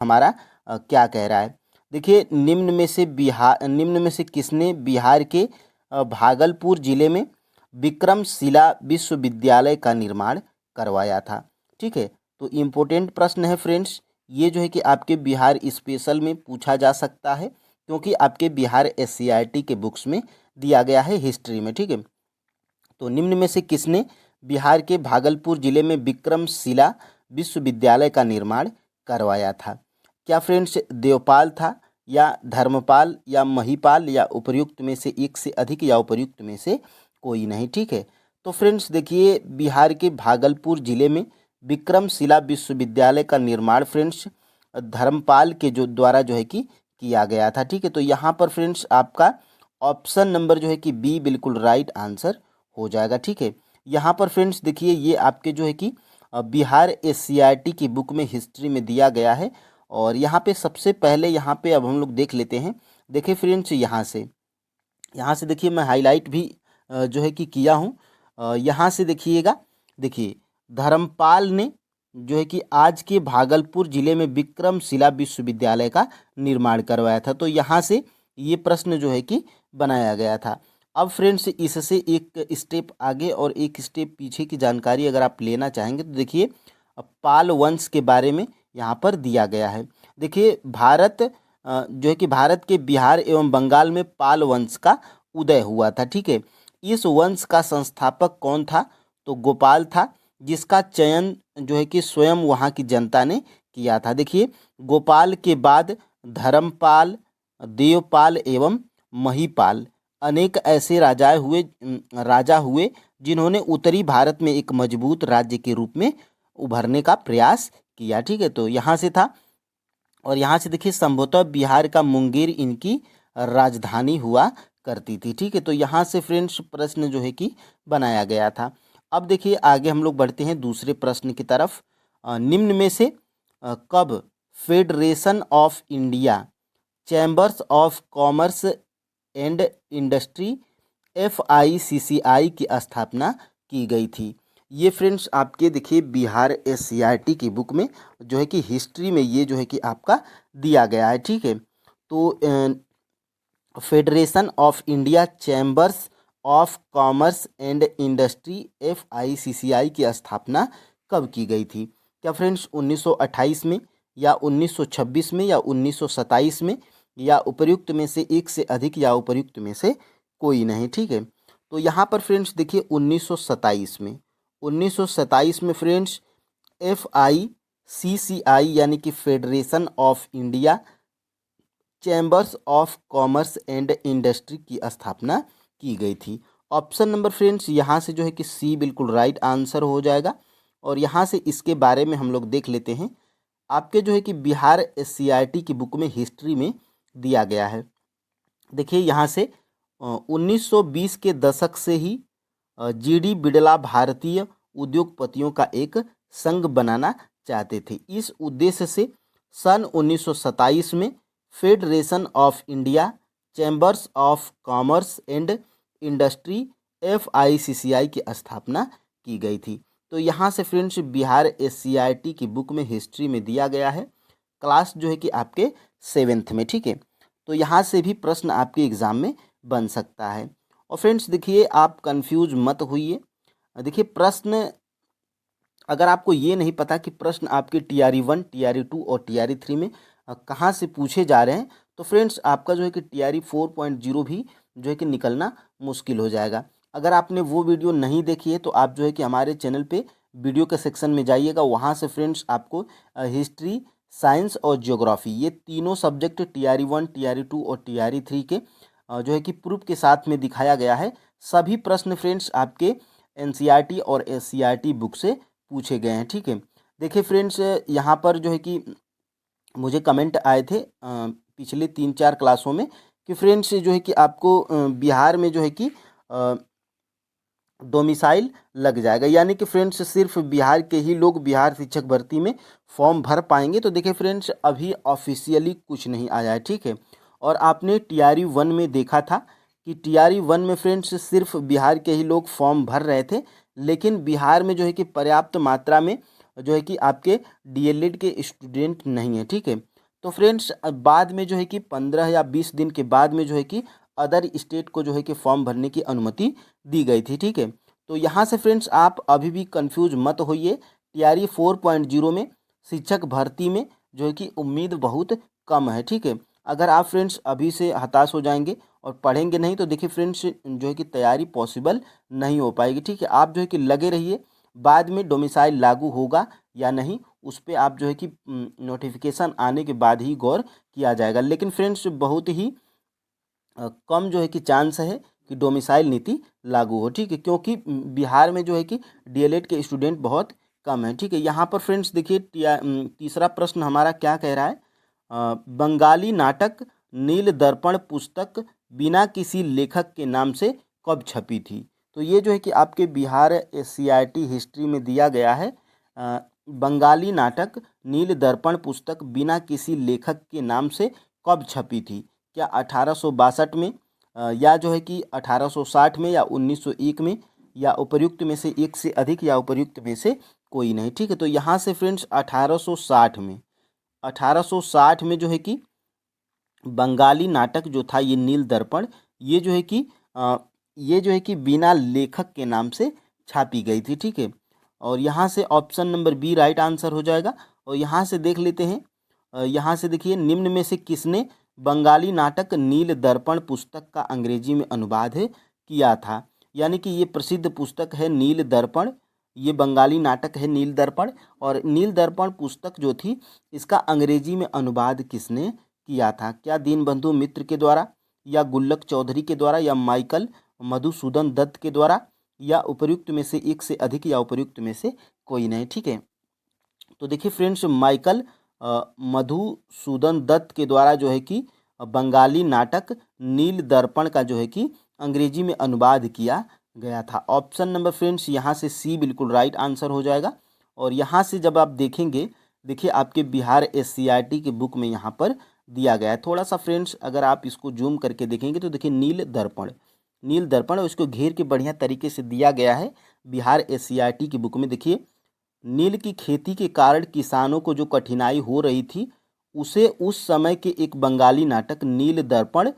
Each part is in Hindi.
हमारा क्या कह रहा है। देखिए, निम्न में से किसने बिहार के भागलपुर जिले में विक्रमशिला विश्वविद्यालय का निर्माण करवाया था। ठीक है, तो इम्पोर्टेंट प्रश्न है फ्रेंड्स, ये जो है कि आपके बिहार स्पेशल में पूछा जा सकता है, क्योंकि आपके बिहार SCERT के बुक्स में दिया गया है हिस्ट्री में। ठीक है, तो निम्न में से किसने बिहार के भागलपुर जिले में विक्रमशिला विश्वविद्यालय का निर्माण करवाया था। क्या फ्रेंड्स देवपाल था, या धर्मपाल, या महिपाल, या उपर्युक्त में से एक से अधिक, या उपर्युक्त में से कोई नहीं। ठीक है, तो फ्रेंड्स देखिए, बिहार के भागलपुर जिले में विक्रमशिला विश्वविद्यालय का निर्माण फ्रेंड्स धर्मपाल के द्वारा जो है कि किया गया था। ठीक है, तो यहाँ पर फ्रेंड्स आपका ऑप्शन नंबर जो है कि बी बिल्कुल राइट आंसर हो जाएगा। ठीक है, यहाँ पर फ्रेंड्स देखिए, ये आपके जो है कि बिहार SCERT की बुक में हिस्ट्री में दिया गया है। और यहाँ पे सबसे पहले यहाँ पे अब हम लोग देख लेते हैं। देखिए फ्रेंड्स, यहाँ से देखिए, मैं हाईलाइट भी जो है कि किया हूँ। यहाँ से देखिएगा, देखिए धर्मपाल ने जो है कि आज के भागलपुर जिले में विक्रमशिला विश्वविद्यालय का निर्माण करवाया था। तो यहाँ से ये प्रश्न जो है कि बनाया गया था। अब फ्रेंड्स, इससे एक स्टेप आगे और एक स्टेप पीछे की जानकारी अगर आप लेना चाहेंगे तो देखिए, पाल वंश के बारे में यहाँ पर दिया गया है। देखिए, जो है कि भारत के बिहार एवं बंगाल में पाल वंश का उदय हुआ था। ठीक है, इस वंश का संस्थापक कौन था, तो गोपाल था, जिसका चयन जो है कि स्वयं वहाँ की जनता ने किया था। देखिए, गोपाल के बाद धर्मपाल, देवपाल एवं महिपाल अनेक ऐसे राजा हुए जिन्होंने उत्तरी भारत में एक मजबूत राज्य के रूप में उभरने का प्रयास किया। ठीक है, तो यहाँ से था, और यहाँ से देखिए संभवतः बिहार का मुंगेर इनकी राजधानी हुआ करती थी। ठीक है, तो यहाँ से फ्रेंड्स प्रश्न जो है कि बनाया गया था। अब देखिए, आगे हम लोग बढ़ते हैं दूसरे प्रश्न की तरफ। निम्न में से कब federation of India chambers of commerce and industry FICCI की स्थापना की गई थी। ये फ्रेंड्स आपके देखिए बिहार SCERT की बुक में जो है कि हिस्ट्री में ये जो है कि आपका दिया गया है। ठीक है, तो federation of India chambers of commerce and industry FICCI की स्थापना कब की गई थी। क्या फ्रेंड्स 1928 में, या 1926 में, या 1927 में, या उपर्युक्त में से एक से अधिक, या उपर्युक्त में से कोई नहीं। ठीक है, तो यहाँ पर फ्रेंड्स देखिए 1927 में फ्रेंड्स FICCI यानी कि federation of India chambers of commerce and industry की स्थापना की गई थी। ऑप्शन नंबर फ्रेंड्स यहाँ से जो है कि सी बिल्कुल राइट आंसर हो जाएगा। और यहाँ से इसके बारे में हम लोग देख लेते हैं। आपके जो है कि बिहार SCERT की बुक में हिस्ट्री में दिया गया है। देखिए, यहाँ से 1920 के दशक से ही GD बिड़ला भारतीय उद्योगपतियों का एक संघ बनाना चाहते थे। इस उद्देश्य से सन 1927 में federation of India chambers of commerce and industry FICCI की स्थापना की गई थी। तो यहाँ से फ्रेंड्स बिहार SCERT की बुक में हिस्ट्री में दिया गया है, क्लास जो है कि आपके 7th में। ठीक है, तो यहाँ से भी प्रश्न आपके एग्ज़ाम में बन सकता है। और फ्रेंड्स देखिए, आप कंफ्यूज मत होइए। देखिए, प्रश्न अगर आपको ये नहीं पता कि प्रश्न आपके TRE 1, TRE 2 और TRE 3 में कहाँ से पूछे जा रहे हैं, तो फ्रेंड्स आपका जो है कि TRE 4.0 भी जो है कि निकलना मुश्किल हो जाएगा। अगर आपने वो वीडियो नहीं देखी है तो आप जो है कि हमारे चैनल पे वीडियो के सेक्शन में जाइएगा, वहाँ से फ्रेंड्स आपको हिस्ट्री, साइंस और ज्योग्राफी ये तीनों सब्जेक्ट TRE 1, TRE 2 और TRE 3 के जो है कि प्रूफ के साथ में दिखाया गया है। सभी प्रश्न फ्रेंड्स आपके NCERT और SCERT बुक से पूछे गए हैं। ठीक है, देखिए फ्रेंड्स, यहाँ पर जो है कि मुझे कमेंट आए थे पिछले 3-4 क्लासों में कि फ्रेंड्स जो है कि आपको बिहार में जो है कि डोमिसाइल लग जाएगा, यानी कि फ्रेंड्स सिर्फ बिहार के ही लोग बिहार शिक्षक भर्ती में फॉर्म भर पाएंगे। तो देखिए फ्रेंड्स, अभी ऑफिशियली कुछ नहीं आया है। ठीक है, और आपने TRE 1 में देखा था कि TRE 1 में फ्रेंड्स सिर्फ बिहार के ही लोग फॉर्म भर रहे थे, लेकिन बिहार में जो है कि पर्याप्त मात्रा में जो है कि आपके DLED के स्टूडेंट नहीं है। ठीक है, तो फ्रेंड्स बाद में जो है कि 15 या 20 दिन के बाद में जो है कि अदर स्टेट को जो है कि फॉर्म भरने की अनुमति दी गई थी। ठीक है, तो यहाँ से फ्रेंड्स आप अभी भी कंफ्यूज मत होइए। टीआरई 4.0 में शिक्षक भर्ती में जो है कि उम्मीद बहुत कम है। ठीक है, अगर आप फ्रेंड्स अभी से हताश हो जाएंगे और पढ़ेंगे नहीं तो देखिए फ्रेंड्स जो है कि तैयारी पॉसिबल नहीं हो पाएगी। ठीक है, आप जो है कि लगे रहिए, बाद में डोमिसाइल लागू होगा या नहीं उस पर आप जो है कि नोटिफिकेशन आने के बाद ही गौर किया जाएगा। लेकिन फ्रेंड्स बहुत ही कम जो है कि चांस है कि डोमिसाइल नीति लागू हो। ठीक है, क्योंकि बिहार में जो है कि डीएलएड के स्टूडेंट बहुत कम है। ठीक है, यहाँ पर फ्रेंड्स देखिए तीसरा प्रश्न हमारा क्या कह रहा है, बंगाली नाटक नील दर्पण पुस्तक बिना किसी लेखक के नाम से कब छपी थी। तो ये जो है कि आपके बिहार सीआईटी हिस्ट्री में दिया गया है। बंगाली नाटक नील दर्पण पुस्तक बिना किसी लेखक के नाम से कब छपी थी, क्या 1862 में या जो है कि 1860 में या 1901 में या उपर्युक्त में से एक से अधिक या उपर्युक्त में से कोई नहीं। ठीक है, तो यहाँ से फ्रेंड्स 1860 में जो है कि बंगाली नाटक जो था ये नील दर्पण, ये जो है कि बिना लेखक के नाम से छापी गई थी। ठीक है, और यहाँ से option number B right answer हो जाएगा। और यहाँ से देख लेते हैं, यहाँ से देखिए निम्न में से किसने बंगाली नाटक नील दर्पण पुस्तक का अंग्रेजी में अनुवाद किया था। यानी कि ये प्रसिद्ध पुस्तक है नील दर्पण, ये बंगाली नाटक है नील दर्पण। और नील दर्पण पुस्तक जो थी इसका अंग्रेजी में अनुवाद किसने किया था, क्या दीनबंधु मित्र के द्वारा या गुल्लक चौधरी के द्वारा या माइकल मधुसूदन दत्त के द्वारा या उपर्युक्त में से एक से अधिक या उपर्युक्त में से कोई नहीं। ठीक है, तो देखिए फ्रेंड्स माइकल मधुसूदन दत्त के द्वारा जो है कि बंगाली नाटक नील दर्पण का जो है कि अंग्रेजी में अनुवाद किया गया था। ऑप्शन नंबर फ्रेंड्स यहाँ से सी बिल्कुल राइट आंसर हो जाएगा। और यहाँ से जब आप देखेंगे, देखिए आपके बिहार एससीईआरटी के बुक में यहाँ पर दिया गया है। थोड़ा सा फ्रेंड्स अगर आप इसको जूम करके देखेंगे तो देखिए नील दर्पण और इसको घेर के बढ़िया तरीके से दिया गया है बिहार एससीईआरटी की बुक में। देखिए नील की खेती के कारण किसानों को जो कठिनाई हो रही थी उसे उस समय के एक बंगाली नाटक नील दर्पण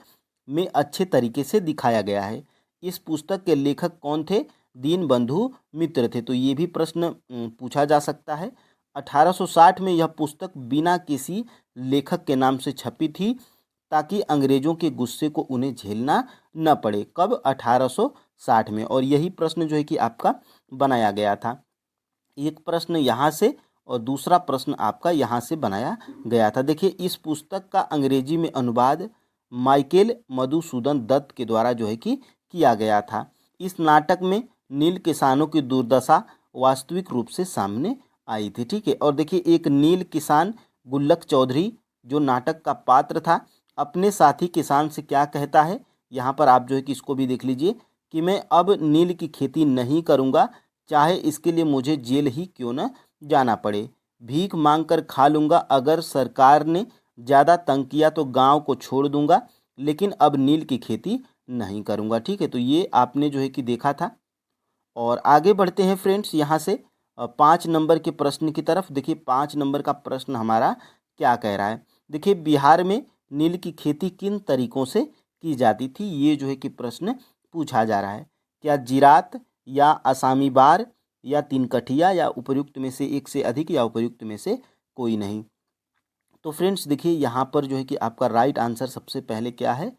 में अच्छे तरीके से दिखाया गया है। इस पुस्तक के लेखक कौन थे, दीनबंधु मित्र थे। तो ये भी प्रश्न पूछा जा सकता है। 1860 में यह पुस्तक बिना किसी लेखक के नाम से छपी थी ताकि अंग्रेजों के गुस्से को उन्हें झेलना न पड़े। कब, 1860 में। और यही प्रश्न जो है कि आपका बनाया गया था। एक प्रश्न यहाँ से और दूसरा प्रश्न आपका यहाँ से बनाया गया था। देखिए इस पुस्तक का अंग्रेजी में अनुवाद माइकेल मधुसूदन दत्त के द्वारा जो है कि किया गया था। इस नाटक में नील किसानों की दुर्दशा वास्तविक रूप से सामने आई थी। ठीक है, और देखिए एक नील किसान गुल्लक चौधरी जो नाटक का पात्र था अपने साथी किसान से क्या कहता है, यहाँ पर आप जो है कि इसको भी देख लीजिए कि मैं अब नील की खेती नहीं करूँगा, चाहे इसके लिए मुझे जेल ही क्यों न जाना पड़े। भीख मांग कर खा लूँगा, अगर सरकार ने ज़्यादा तंग किया तो गांव को छोड़ दूंगा, लेकिन अब नील की खेती नहीं करूँगा। ठीक है, तो ये आपने जो है कि देखा था। और आगे बढ़ते हैं फ्रेंड्स यहाँ से 5 नंबर के प्रश्न की तरफ। देखिए 5 नंबर का प्रश्न हमारा क्या कह रहा है। देखिए बिहार में नील की खेती किन तरीकों से की जाती थी, ये जो है कि प्रश्न पूछा जा रहा है। क्या जिरात या असामी बार या तीन कठिया या उपर्युक्त में से एक से अधिक या उपर्युक्त में से कोई नहीं। तो फ्रेंड्स देखिए यहाँ पर जो है कि आपका राइट आंसर सबसे पहले क्या है,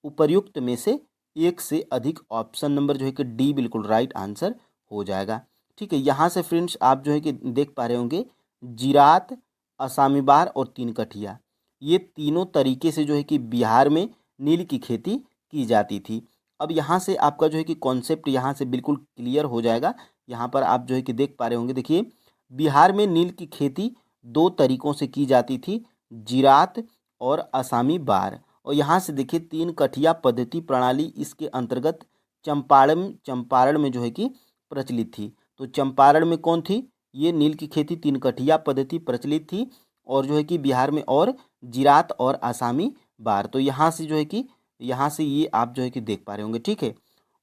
उपर्युक्त में से एक से अधिक। ऑप्शन नंबर जो है कि डी बिल्कुल राइट आंसर हो जाएगा। ठीक है, यहाँ से फ्रेंड्स आप जो है कि देख पा रहे होंगे जिरात, असामी बार और तीन कठिया, ये तीनों तरीके से जो है कि बिहार में नील की खेती की जाती थी। अब यहाँ से आपका जो है कि कॉन्सेप्ट यहाँ से बिल्कुल क्लियर हो जाएगा। यहाँ पर आप जो है कि देख पा रहे होंगे, देखिए बिहार में नील की खेती 2 तरीकों से की जाती थी, जिरात और असामी बार। और यहाँ से देखिए तीन कठिया पद्धति प्रणाली इसके अंतर्गत चंपारण में जो है कि प्रचलित थी। तो चंपारण में कौन थी, ये नील की खेती तीन कठिया पद्धति प्रचलित थी और जो है कि बिहार में और जिरात और आसामी बार। तो यहाँ से जो है कि यहाँ से ये आप जो है कि देख पा रहे होंगे। ठीक है,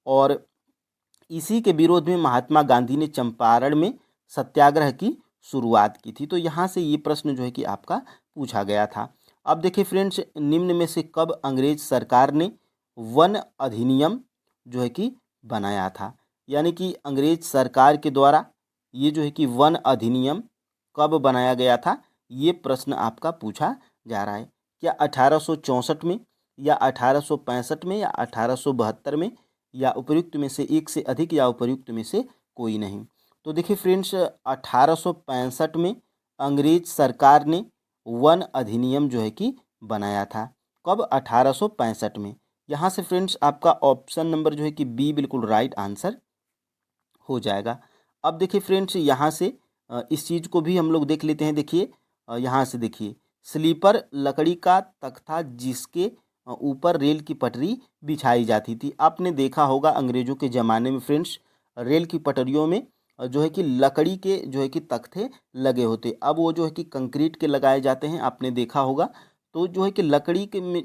और इसी के विरोध में महात्मा गांधी ने चंपारण में सत्याग्रह की शुरुआत की थी। तो यहाँ से ये प्रश्न जो है कि आपका पूछा गया था। अब देखिए फ्रेंड्स, निम्न में से कब अंग्रेज सरकार ने वन अधिनियम जो है कि बनाया था? यानी कि अंग्रेज सरकार के द्वारा ये जो है कि वन अधिनियम कब बनाया गया था, ये प्रश्न आपका पूछा जा रहा है। क्या 1864 में, या 1865 में, या 1872 में, या उपर्युक्त में से एक से अधिक, या उपर्युक्त में से कोई नहीं? तो देखिए फ्रेंड्स, 1865 में अंग्रेज सरकार ने वन अधिनियम जो है कि बनाया था। कब? 1865 में। यहाँ से फ्रेंड्स आपका ऑप्शन नंबर जो है कि बी बिल्कुल राइट आंसर हो जाएगा। अब देखिए फ्रेंड्स, यहाँ से इस चीज़ को भी हम लोग देख लेते हैं। देखिए यहाँ से देखिए, स्लीपर लकड़ी का तख्ता जिसके ऊपर रेल की पटरी बिछाई जाती थी। आपने देखा होगा अंग्रेजों के ज़माने में फ्रेंड्स, रेल की पटरियों में जो है कि लकड़ी के जो है कि तख्ते लगे होते। अब वो जो है कि कंक्रीट के लगाए जाते हैं, आपने देखा होगा। तो जो है कि लकड़ी के में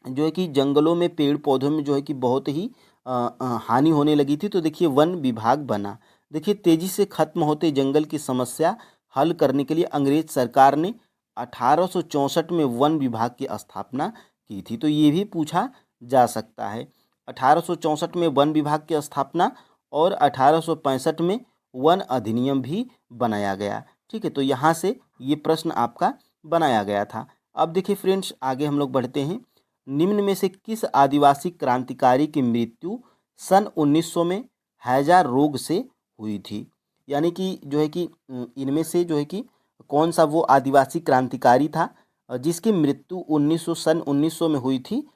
जो है कि जंगलों में, पेड़ पौधों में जो है कि बहुत ही हानि होने लगी थी। तो देखिए वन विभाग बना। देखिए तेजी से खत्म होते जंगल की समस्या हल करने के लिए अंग्रेज सरकार ने 1864 में वन विभाग की स्थापना की थी। तो ये भी पूछा जा सकता है। 1864 में वन विभाग की स्थापना और 1865 में वन अधिनियम भी बनाया गया। ठीक है, तो यहाँ से ये प्रश्न आपका बनाया गया था। अब देखिए फ्रेंड्स, आगे हम लोग बढ़ते हैं। निम्न में से किस आदिवासी क्रांतिकारी की मृत्यु सन 1900 में हैजा रोग से हुई थी? यानी कि जो है कि इनमें से जो है कि कौन सा वो आदिवासी क्रांतिकारी था जिसकी मृत्यु 1900 में हुई थी?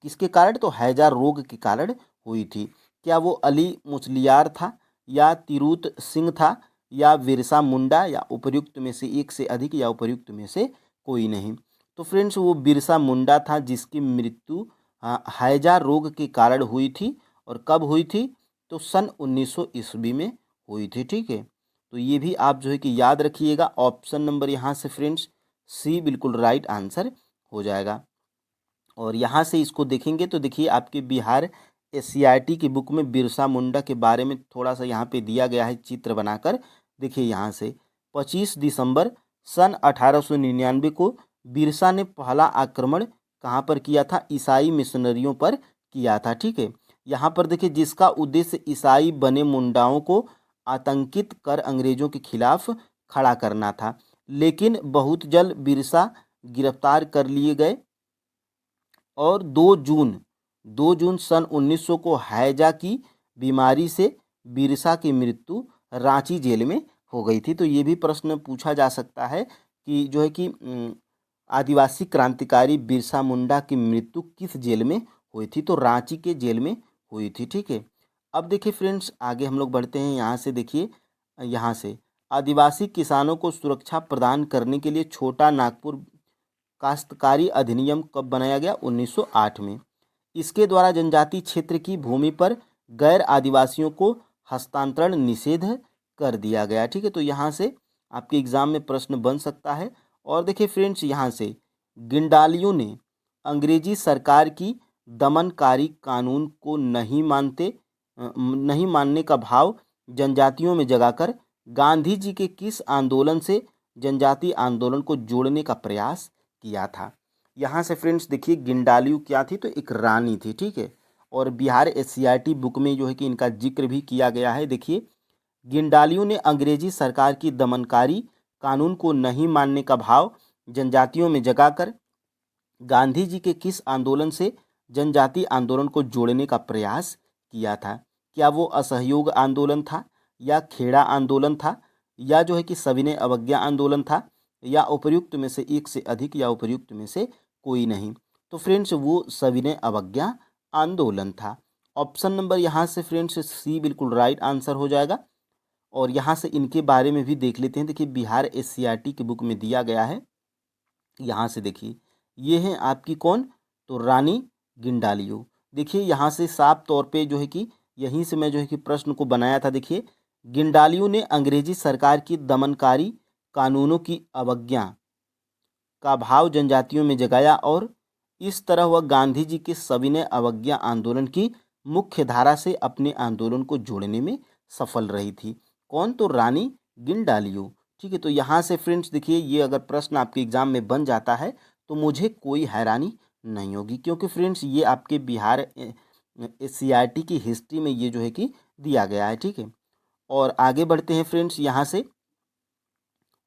किसके कारण? तो हैजा रोग के कारण हुई थी। क्या वो अली मुसलियार था, या तिरुत सिंह था, या बिरसा मुंडा, या उपर्युक्त में से एक से अधिक, या उपर्युक्त में से कोई नहीं? तो फ्रेंड्स, वो बिरसा मुंडा था जिसकी मृत्यु हैजा रोग के कारण हुई थी। और कब हुई थी? तो सन 1900 ईस्वी में हुई थी। ठीक है, तो ये भी आप जो है कि याद रखिएगा। ऑप्शन नंबर यहाँ से फ्रेंड्स सी बिल्कुल राइट आंसर हो जाएगा। और यहाँ से इसको देखेंगे तो देखिए आपके बिहार एससीईआरटी की बुक में बिरसा मुंडा के बारे में थोड़ा सा यहाँ पे दिया गया है चित्र बनाकर। देखिए यहाँ से 25 दिसंबर सन 1899 को बिरसा ने पहला आक्रमण कहाँ पर किया था? ईसाई मिशनरियों पर किया था। ठीक है, यहाँ पर देखिए जिसका उद्देश्य ईसाई बने मुंडाओं को आतंकित कर अंग्रेजों के खिलाफ खड़ा करना था। लेकिन बहुत जल्द बिरसा गिरफ्तार कर लिए गए और 2 जून सन 1900 को हैजा की बीमारी से बिरसा की मृत्यु रांची जेल में हो गई थी। तो ये भी प्रश्न पूछा जा सकता है कि जो है कि आदिवासी क्रांतिकारी बिरसा मुंडा की मृत्यु किस जेल में हुई थी? तो रांची के जेल में हुई थी। ठीक है, अब देखिए फ्रेंड्स, आगे हम लोग बढ़ते हैं। यहाँ से देखिए, यहाँ से आदिवासी किसानों को सुरक्षा प्रदान करने के लिए छोटा नागपुर काश्तकारी अधिनियम कब बनाया गया? 1908 में। इसके द्वारा जनजाति क्षेत्र की भूमि पर गैर आदिवासियों को हस्तांतरण निषेध कर दिया गया। ठीक है, तो यहाँ से आपके एग्जाम में प्रश्न बन सकता है। और देखिए फ्रेंड्स, यहाँ से गिंडालियों ने अंग्रेजी सरकार की दमनकारी कानून को नहीं मानने का भाव जनजातियों में जगाकर गांधी जी के किस आंदोलन से जनजाति आंदोलन को जोड़ने का प्रयास किया था? यहाँ से फ्रेंड्स देखिए, गिंडालियू क्या थी? तो एक रानी थी। ठीक है, और बिहार एससीईआरटी बुक में जो है कि इनका जिक्र भी किया गया है। देखिए, गिंडालियू ने अंग्रेजी सरकार की दमनकारी कानून को नहीं मानने का भाव जनजातियों में जगाकर गांधी जी के किस आंदोलन से जनजाति आंदोलन को जोड़ने का प्रयास किया था? क्या वो असहयोग आंदोलन था, या खेड़ा आंदोलन था, या जो है कि सविनय अवज्ञा आंदोलन था, या उपर्युक्त में से एक से अधिक, या उपर्युक्त में से कोई नहीं? तो फ्रेंड्स, वो सविनय अवज्ञा आंदोलन था। ऑप्शन नंबर यहाँ से फ्रेंड्स सी बिल्कुल राइट आंसर हो जाएगा। और यहाँ से इनके बारे में भी देख लेते हैं। देखिए, बिहार एससीईआरटी की बुक में दिया गया है। यहाँ से देखिए, ये हैं आपकी कौन? तो रानी गिंडालियू। देखिए यहाँ से साफ तौर पे जो है कि यहीं से मैं जो है कि प्रश्न को बनाया था। देखिए, गिंडालियू ने अंग्रेजी सरकार की दमनकारी कानूनों की अवज्ञा का भाव जनजातियों में जगाया, और इस तरह वह गांधी जी के सविनय अवज्ञा आंदोलन की मुख्य धारा से अपने आंदोलन को जोड़ने में सफल रही थी। कौन? तो रानी गिंडालियू। ठीक है। तो यहाँ से फ्रेंड्स देखिए, ये अगर प्रश्न आपके एग्जाम में बन जाता है तो मुझे कोई हैरानी नहीं होगी, क्योंकि फ्रेंड्स ये आपके बिहार CRT की हिस्ट्री में ये जो है कि दिया गया है। ठीक है, और आगे बढ़ते हैं फ्रेंड्स, यहाँ से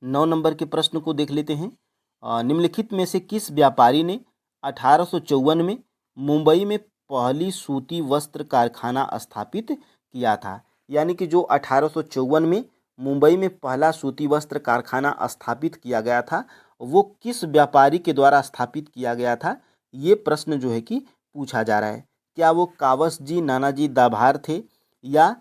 9 नंबर के प्रश्न को देख लेते हैं। निम्नलिखित में से किस व्यापारी ने 1854 में मुंबई में पहली सूती वस्त्र कारखाना स्थापित किया था? यानी कि जो 1854 में मुंबई में पहला सूती वस्त्र कारखाना स्थापित किया गया था, वो किस व्यापारी के द्वारा स्थापित किया गया था, ये प्रश्न जो है कि पूछा जा रहा है। क्या वो कावसजी नानाजी दाभार थे, या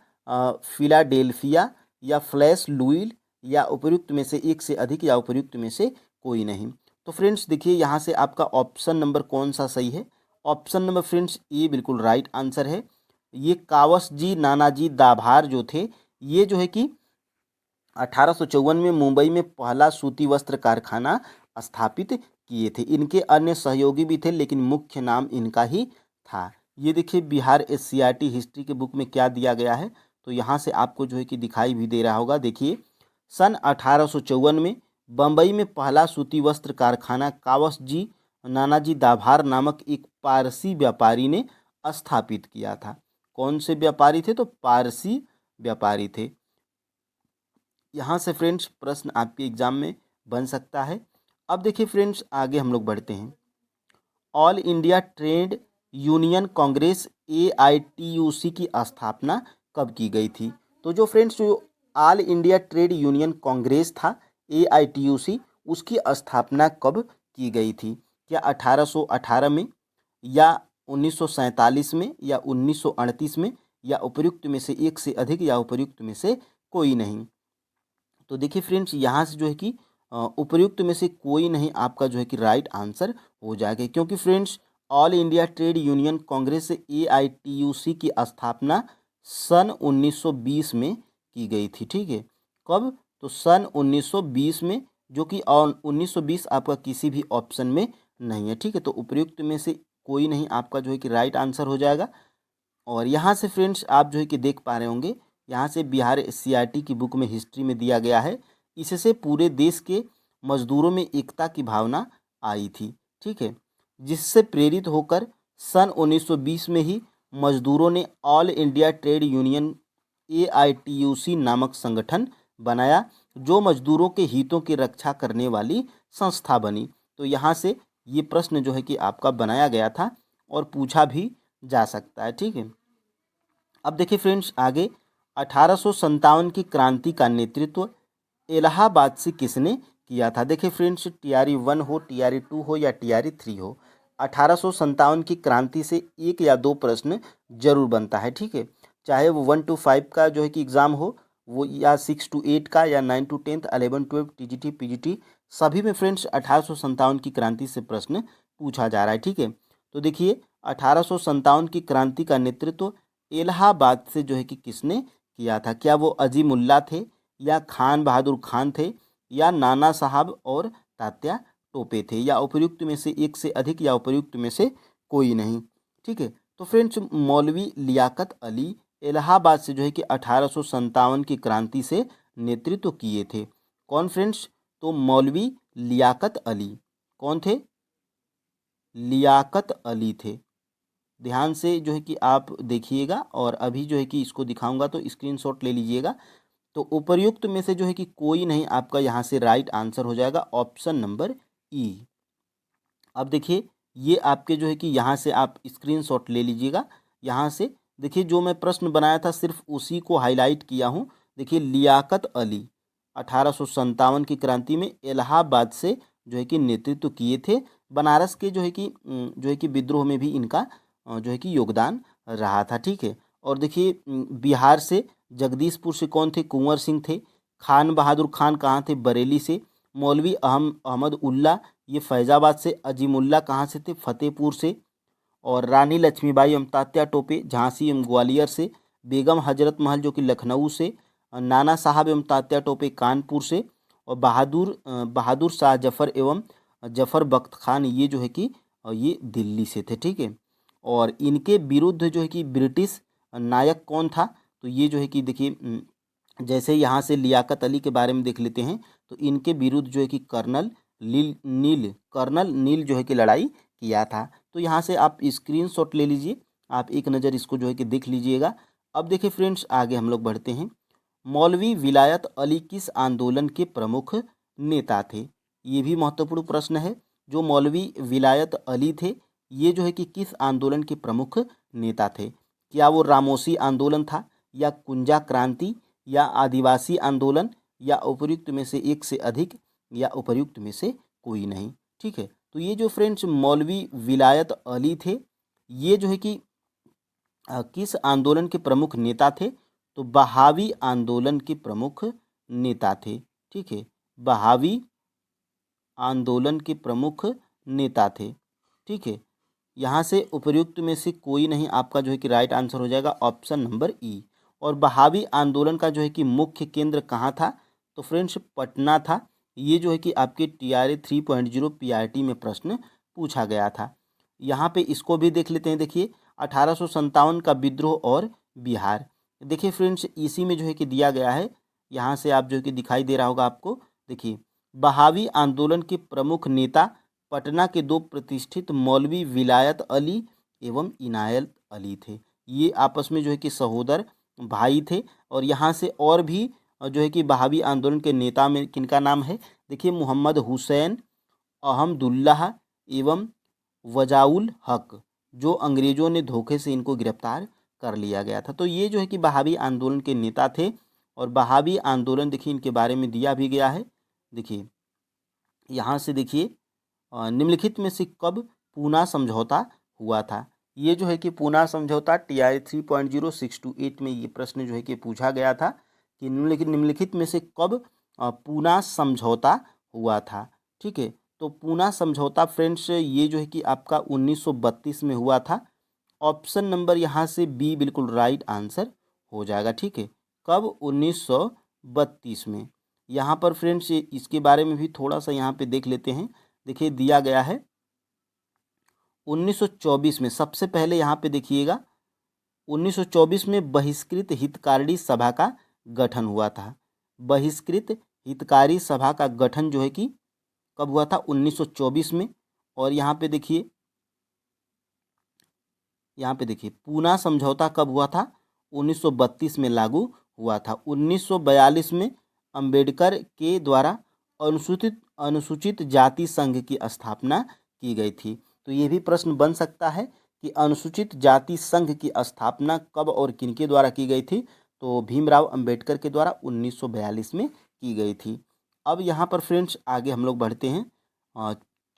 फिलाडेल्फिया, या फ्लैश लुइल, या उपयुक्त में से एक से अधिक, या उपयुक्त में से कोई नहीं? तो फ्रेंड्स देखिए, यहाँ से आपका ऑप्शन नंबर कौन सा सही है? ऑप्शन नंबर फ्रेंड्स ए बिल्कुल राइट आंसर है। ये कावसजी नानाजी दाभार जो थे, ये जो है कि 1854 में मुंबई में पहला सूती वस्त्र कारखाना स्थापित किए थे। इनके अन्य सहयोगी भी थे, लेकिन मुख्य नाम इनका ही था। ये देखिए, बिहार CRT हिस्ट्री के बुक में क्या दिया गया है, तो यहाँ से आपको जो है कि दिखाई भी दे रहा होगा। देखिए, सन 1854 में बम्बई में पहला सूती वस्त्र कारखाना कावसजी नानाजी दाभार नामक एक पारसी व्यापारी ने स्थापित किया था। कौन से व्यापारी थे? तो पारसी व्यापारी थे। यहाँ से फ्रेंड्स प्रश्न आपके एग्जाम में बन सकता है। अब देखिए फ्रेंड्स, आगे हम लोग बढ़ते हैं। All India trade union Congress AITUC की स्थापना कब की गई थी? तो जो फ्रेंड्स, जो all India trade union Congress था AITUC, उसकी स्थापना कब की गई थी? क्या 1818 में, या 1947 में, या 1938 में, या उपयुक्त में से एक से अधिक, या उपयुक्त में से कोई नहीं? तो देखिए फ्रेंड्स, यहाँ से जो है कि उपयुक्त में से कोई नहीं आपका जो है कि राइट आंसर हो जाएगा, क्योंकि friends all India trade union Congress AITUC की स्थापना सन 1920 में की गई थी। ठीक है, कब? तो सन 1920 में, जो कि 1920 आपका किसी भी ऑप्शन में नहीं है। ठीक है, तो उपयुक्त में से कोई नहीं आपका जो है कि राइट आंसर हो जाएगा। और यहाँ से फ्रेंड्स आप जो है कि देख पा रहे होंगे, यहाँ से बिहार CRT की बुक में हिस्ट्री में दिया गया है। इससे पूरे देश के मजदूरों में एकता की भावना आई थी। ठीक है, जिससे प्रेरित होकर सन 1920 में ही मजदूरों ने all India trade union AITUC नामक संगठन बनाया, जो मजदूरों के हितों की रक्षा करने वाली संस्था बनी। तो यहाँ से ये प्रश्न जो है कि आपका बनाया गया था और पूछा भी जा सकता है। ठीक है, अब देखिए फ्रेंड्स, आगे 1857 की क्रांति का नेतृत्व इलाहाबाद से किसने किया था? देखिए फ्रेंड्स, TRE 1 हो, TRE 2 हो, या TRE 3 हो, 1857 की क्रांति से एक या दो प्रश्न जरूर बनता है। ठीक है, चाहे वो 1 to 5 का जो है कि एग्ज़ाम हो, वो या 6 to 8 का, या 9 to 10, 11 12 TGT PGT, सभी में फ्रेंड्स 1857 की क्रांति से प्रश्न पूछा जा रहा है। ठीक है, तो देखिए 1857 की क्रांति का नेतृत्व इलाहाबाद से जो है कि किसने किया था? क्या वो अजीमुल्ला थे, या खान बहादुर खान थे, या नाना साहब और तात्या टोपे थे, या उपयुक्त में से एक से अधिक, या उपयुक्त में से कोई नहीं? ठीक है, तो फ्रेंड्स मौलवी लियाकत अली इलाहाबाद से जो है कि 1857 की क्रांति से नेतृत्व किए थे। कौन फ्रेंड्स? तो मौलवी लियाकत अली। कौन थे? लियाकत अली थे। ध्यान से जो है कि आप देखिएगा, और अभी जो है कि इसको दिखाऊंगा तो स्क्रीनशॉट ले लीजिएगा। तो उपर्युक्त में से जो है कि कोई नहीं आपका यहाँ से राइट आंसर हो जाएगा, ऑप्शन नंबर ई। अब देखिए, ये आपके जो है कि यहाँ से आप स्क्रीनशॉट ले लीजिएगा। यहाँ से देखिए, जो मैं प्रश्न बनाया था सिर्फ उसी को हाईलाइट किया हूँ। देखिए, लियाकत अली 1857 की क्रांति में इलाहाबाद से जो है कि नेतृत्व किए थे। बनारस के जो है कि विद्रोह में भी इनका जो है कि योगदान रहा था। ठीक है, और देखिए बिहार से जगदीशपुर से कौन थे? कुंवर सिंह थे। खान बहादुर खान कहाँ थे? बरेली से। मौलवी अहमद उल्ला, ये फैज़ाबाद से। अजीमुल्ला कहाँ से थे? फतेहपुर से। और रानी लक्ष्मीबाई एवं तात्या टोपे झांसी एवं ग्वालियर से। बेगम हजरत महल जो कि लखनऊ से। नाना साहब एवं तात्या टोपे कानपुर से। और बहादुर शाह जफ़र एवं जफ़र बख्त खान, ये जो है कि ये दिल्ली से थे। ठीक है, और इनके विरुद्ध जो है कि ब्रिटिश नायक कौन था? तो ये जो है कि देखिए जैसे यहाँ से लियाकत अली के बारे में देख लेते हैं, तो इनके विरुद्ध जो है कि कर्नल नील जो है कि लड़ाई किया था। तो यहाँ से आप स्क्रीनशॉट ले लीजिए, आप एक नज़र इसको जो है कि देख लीजिएगा। अब देखिए फ्रेंड्स, आगे हम लोग बढ़ते हैं। मौलवी विलायत अली किस आंदोलन के प्रमुख नेता थे? ये भी महत्वपूर्ण प्रश्न है। जो मौलवी विलायत अली थे, ये जो है कि किस आंदोलन के प्रमुख नेता थे? क्या वो रामोसी आंदोलन था, या कुंजा क्रांति, या आदिवासी आंदोलन, या उपर्युक्त में से एक से अधिक, या उपर्युक्त में से कोई नहीं? ठीक है, तो ये जो फ्रेंड्स मौलवी विलायत अली थे, ये जो है कि किस आंदोलन के प्रमुख नेता थे? तो बहावी आंदोलन के प्रमुख नेता थे। ठीक है, बहावी आंदोलन के प्रमुख नेता थे। ठीक है, यहाँ से उपर्युक्त में से कोई नहीं, आपका जो है कि राइट आंसर हो जाएगा ऑप्शन नंबर ई। और बहावी आंदोलन का जो है कि मुख्य केंद्र कहाँ था? तो फ्रेंड्स पटना था। ये जो है कि आपके TRA 3.0 PRT में प्रश्न पूछा गया था। यहाँ पे इसको भी देख लेते हैं। देखिए 1857 का विद्रोह और बिहार। देखिए फ्रेंड्स, इसी में जो है कि दिया गया है, यहाँ से आप जो है कि दिखाई दे रहा होगा आपको। देखिए, बहावी आंदोलन के प्रमुख नेता पटना के दो प्रतिष्ठित मौलवी विलायत अली एवं इनायत अली थे। ये आपस में जो है कि सहोदर भाई थे। और यहाँ से और भी जो है कि बहावी आंदोलन के नेता में किनका नाम है? देखिए, मोहम्मद हुसैन, अहमदुल्लाह एवं वजाउल हक, जो अंग्रेजों ने धोखे से इनको गिरफ्तार कर लिया गया था। तो ये जो है कि बहावी आंदोलन के नेता थे। और बहावी आंदोलन देखिए इनके बारे में दिया भी गया है। देखिए यहाँ से देखिए, निम्नलिखित में से कब पूना समझौता हुआ था? ये जो है कि पूना समझौता TRA 3.0 6 to 8 में ये प्रश्न जो है कि पूछा गया था कि निम्नलिखित में से कब पूना समझौता हुआ था? ठीक है, तो पूना समझौता फ्रेंड्स ये जो है कि आपका 1932 में हुआ था। ऑप्शन नंबर यहाँ से बी बिल्कुल राइट आंसर हो जाएगा। ठीक है, कब? 1932 में। यहाँ पर फ्रेंड्स इसके बारे में भी थोड़ा सा यहाँ पे देख लेते हैं। देखिए दिया गया है 1924 में। सबसे पहले यहाँ पे देखिएगा 1924 में बहिष्कृत हितकारी सभा का गठन हुआ था। बहिष्कृत हितकारी सभा का गठन जो है कि कब हुआ था? 1924 में। और यहाँ पे देखिए पूना समझौता कब हुआ था? 1932 में लागू हुआ था। 1942 में अंबेडकर के द्वारा अनुसूचित जाति संघ की स्थापना की गई थी। तो ये भी प्रश्न बन सकता है कि अनुसूचित जाति संघ की स्थापना कब और किनके द्वारा की गई थी? तो भीमराव अंबेडकर के द्वारा 1942 में की गई थी। अब यहाँ पर फ्रेंड्स आगे हम लोग बढ़ते हैं।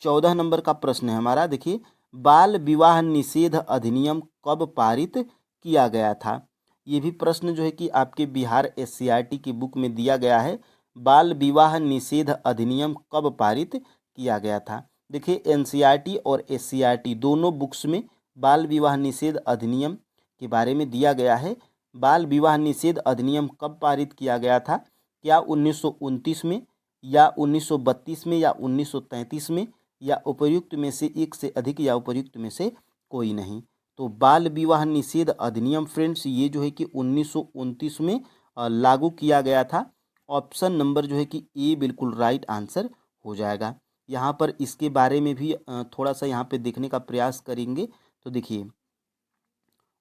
14 नंबर का प्रश्न है हमारा। देखिए, बाल विवाह निषेध अधिनियम कब पारित किया गया था? ये भी प्रश्न जो है कि आपके बिहार SCRT की बुक में दिया गया है। बाल विवाह निषेध अधिनियम कब पारित किया गया था? देखिए NCERT और SCRT दोनों बुक्स में बाल विवाह निषेध अधिनियम के बारे में दिया गया है। बाल विवाह निषेध अधिनियम कब पारित किया गया था? क्या 1929 में, या 1932 में, या 1933 में, या उपर्युक्त में से एक से अधिक, या उपर्युक्त में से कोई नहीं? तो बाल विवाह निषेध अधिनियम फ्रेंड्स ये जो है कि 1929 में लागू किया गया था। ऑप्शन नंबर जो है कि ए बिल्कुल राइट आंसर हो जाएगा। यहाँ पर इसके बारे में भी थोड़ा सा यहाँ पे देखने का प्रयास करेंगे। तो देखिए,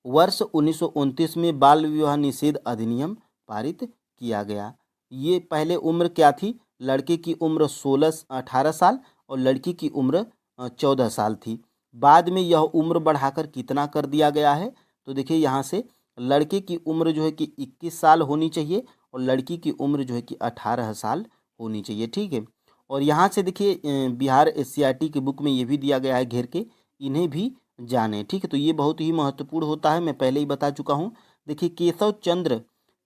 वर्ष 1929 में बाल विवाह निषेध अधिनियम पारित किया गया। ये पहले उम्र क्या थी? लड़के की उम्र 18 साल और लड़की की उम्र 14 साल थी। बाद में यह उम्र बढ़ाकर कितना कर दिया गया है? तो देखिए यहाँ से लड़के की उम्र जो है कि 21 साल होनी चाहिए और लड़की की उम्र जो है कि 18 साल होनी चाहिए। ठीक है, और यहाँ से देखिए बिहार SCRT की बुक में ये भी दिया गया है घेर के, इन्हें भी जाने। ठीक है, तो ये बहुत ही महत्वपूर्ण होता है, मैं पहले ही बता चुका हूँ। देखिए, केशव चंद्र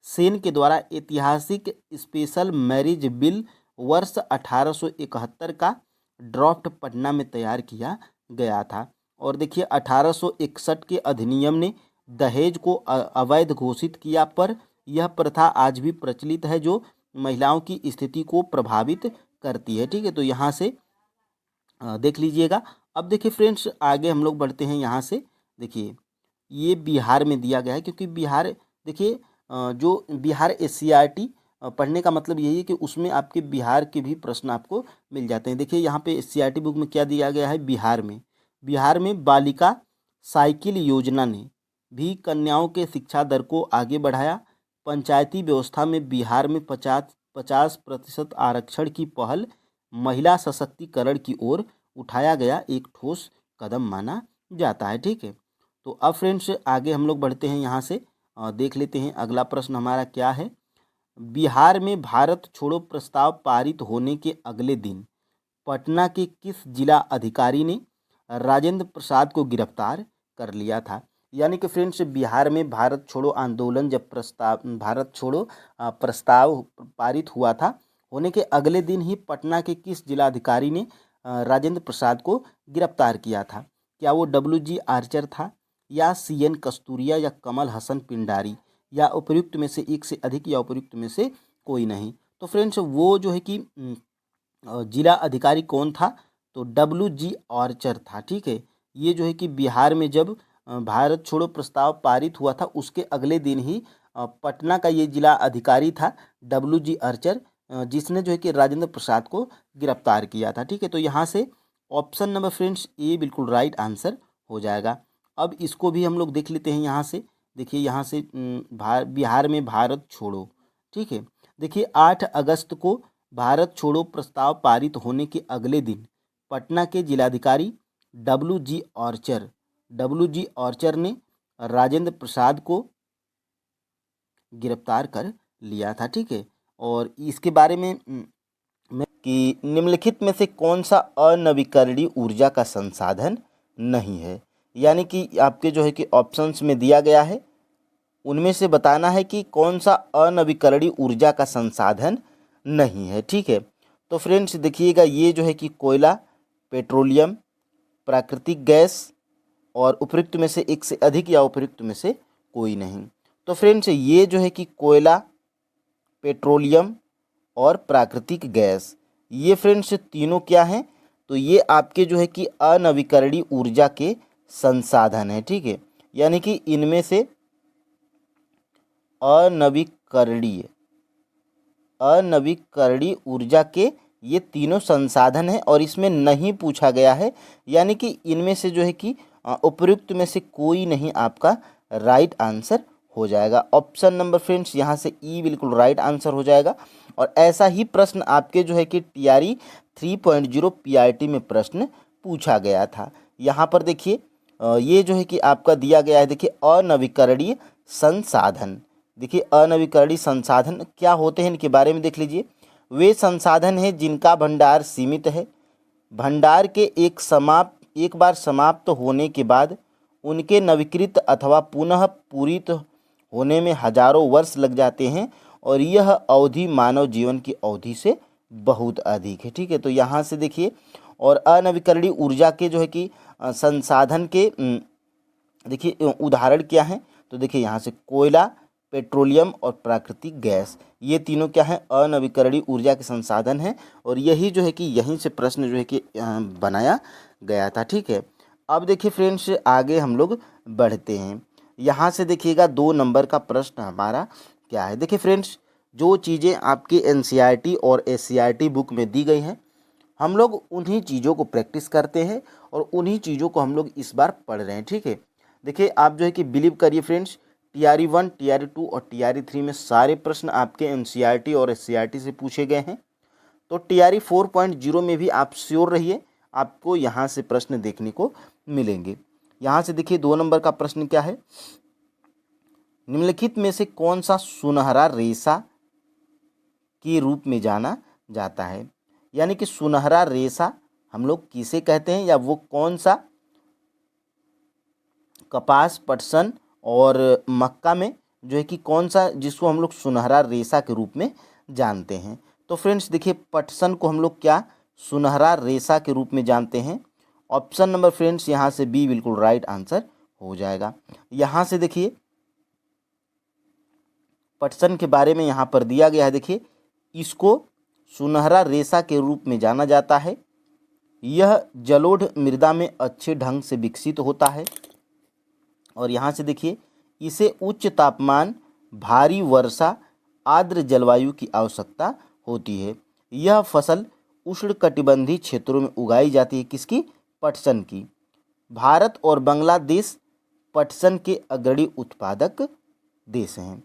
सेन के द्वारा ऐतिहासिक स्पेशल मैरिज बिल वर्ष 1871 का ड्राफ्ट पटना में तैयार किया गया था। और देखिए 1861 के अधिनियम ने दहेज को अवैध घोषित किया, पर यह प्रथा आज भी प्रचलित है जो महिलाओं की स्थिति को प्रभावित करती है। ठीक है, तो यहाँ से देख लीजिएगा। अब देखिए फ्रेंड्स आगे हम लोग बढ़ते हैं। यहाँ से देखिए ये बिहार में दिया गया है, क्योंकि बिहार देखिए जो बिहार एससीईआरटी पढ़ने का मतलब यही है कि उसमें आपके बिहार के भी प्रश्न आपको मिल जाते हैं। देखिए यहाँ पे एससीईआरटी बुक में क्या दिया गया है, बिहार में बालिका साइकिल योजना ने भी कन्याओं के शिक्षा दर को आगे बढ़ाया। पंचायती व्यवस्था में बिहार में 50% आरक्षण की पहल महिला सशक्तिकरण की ओर उठाया गया एक ठोस कदम माना जाता है। ठीक है, तो अब फ्रेंड्स आगे हम लोग बढ़ते हैं, यहाँ से देख लेते हैं अगला प्रश्न हमारा क्या है। बिहार में भारत छोड़ो प्रस्ताव पारित होने के अगले दिन पटना के किस जिला अधिकारी ने राजेंद्र प्रसाद को गिरफ्तार कर लिया था? यानी कि फ्रेंड्स बिहार में भारत छोड़ो आंदोलन जब भारत छोड़ो प्रस्ताव पारित हुआ था, होने के अगले दिन ही पटना के किस जिलाधिकारी ने राजेंद्र प्रसाद को गिरफ्तार किया था? क्या वो WG आर्चर था, या CN कस्तूरिया, या कमल हसन पिंडारी, या उपयुक्त में से एक से अधिक, या उपयुक्त में से कोई नहीं? तो फ्रेंड्स वो जो है कि जिला अधिकारी कौन था? तो WG आर्चर था। ठीक है, ये जो है कि बिहार में जब भारत छोड़ो प्रस्ताव पारित हुआ था उसके अगले दिन ही पटना का ये जिला अधिकारी था WG आर्चर, जिसने जो है कि राजेंद्र प्रसाद को गिरफ्तार किया था। ठीक है, तो यहाँ से ऑप्शन नंबर फ्रेंड्स ए बिल्कुल राइट आंसर हो जाएगा। अब इसको भी हम लोग देख लेते हैं यहाँ से। देखिए यहाँ से बिहार में भारत छोड़ो, ठीक है, देखिए 8 अगस्त को भारत छोड़ो प्रस्ताव पारित होने के अगले दिन पटना के जिलाधिकारी WG आर्चर ने राजेंद्र प्रसाद को गिरफ्तार कर लिया था। ठीक है, और इसके बारे में कि निम्नलिखित में से कौन सा अनवीकरणीय ऊर्जा का संसाधन नहीं है? यानी कि आपके जो है कि ऑप्शंस में दिया गया है, उनमें से बताना है कि कौन सा अनवीकरणीय ऊर्जा का संसाधन नहीं है। ठीक है, तो फ्रेंड्स देखिएगा, ये जो है कि कोयला, पेट्रोलियम, प्राकृतिक गैस, और उपयुक्त में से एक से अधिक, या उपयुक्त में से कोई नहीं। तो फ्रेंड्स ये जो है कि कोयला, पेट्रोलियम और प्राकृतिक गैस, ये फ्रेंड्स तीनों क्या हैं? तो ये आपके जो है कि अनवीकरणीय ऊर्जा के संसाधन है। ठीक है, यानी कि इनमें से अनवीकरणीय ऊर्जा के ये तीनों संसाधन हैं, और इसमें नहीं पूछा गया है, यानी कि इनमें से जो है कि उपयुक्त में से कोई नहीं आपका राइट आंसर हो जाएगा। ऑप्शन नंबर फ्रेंड्स यहाँ से ई बिल्कुल राइट आंसर हो जाएगा। और ऐसा ही प्रश्न आपके जो है कि TRE 3.0 PRT में प्रश्न पूछा गया था। यहाँ पर देखिए ये जो है कि आपका दिया गया है, देखिए अनवीकरणीय संसाधन। देखिए अनवीकरणीय संसाधन क्या होते हैं, इनके बारे में देख लीजिए। वे संसाधन हैं जिनका भंडार सीमित है, भंडार के एक बार समाप्त होने के बाद उनके नवीकृत अथवा पुनः पूरित होने में हजारों वर्ष लग जाते हैं, और यह अवधि मानव जीवन की अवधि से बहुत अधिक है। ठीक है, तो यहाँ से देखिए, और अनवीकरणीय ऊर्जा के जो है कि संसाधन के देखिए उदाहरण क्या हैं? तो देखिए यहाँ से कोयला, पेट्रोलियम और प्राकृतिक गैस, ये तीनों क्या है? अनवीकरणीय ऊर्जा के संसाधन हैं, और यही जो है कि यहीं से प्रश्न जो है कि बनाया गया था। ठीक है, अब देखिए फ्रेंड्स आगे हम लोग बढ़ते हैं। यहाँ से देखिएगा 2 नंबर का प्रश्न हमारा क्या है। देखिए फ्रेंड्स, जो चीज़ें आपकी NCERT और SCERT बुक में दी गई हैं, हम लोग उन्हीं चीज़ों को प्रैक्टिस करते हैं, और उन्हीं चीज़ों को हम लोग इस बार पढ़ रहे हैं। ठीक है, देखिए आप जो है कि बिलीव करिए फ्रेंड्स, TRE 1, TRE 2 और TRE 3 में सारे प्रश्न आपके NCERT और SCERT से पूछे गए हैं। तो TRE 4.0 में भी आप श्योर रहिए, आपको यहाँ से प्रश्न देखने को मिलेंगे। यहाँ से देखिए 2 नंबर का प्रश्न क्या है? निम्नलिखित में से कौन सा सुनहरा रेशा के रूप में जाना जाता है? यानी कि सुनहरा रेशा हम लोग किसे कहते हैं, या वो कौन सा कपास, पटसन और मक्का में जो है कि कौन सा, जिसको हम लोग सुनहरा रेशा के रूप में जानते हैं? तो फ्रेंड्स देखिए, पटसन को हम लोग क्या सुनहरा रेशा के रूप में जानते हैं? ऑप्शन नंबर फ्रेंड्स यहाँ से बी बिल्कुल राइट आंसर हो जाएगा। यहाँ से देखिए पटसन के बारे में यहाँ पर दिया गया है, देखिए इसको सुनहरा रेशा के रूप में जाना जाता है। यह जलोढ़ मृदा में अच्छे ढंग से विकसित होता है, और यहाँ से देखिए इसे उच्च तापमान, भारी वर्षा, आर्द्र जलवायु की आवश्यकता होती है। यह फसल उष्णकटिबंधीय क्षेत्रों में उगाई जाती है। किसकी? पटसन की। भारत और बांग्लादेश पटसन के अग्रणी उत्पादक देश हैं।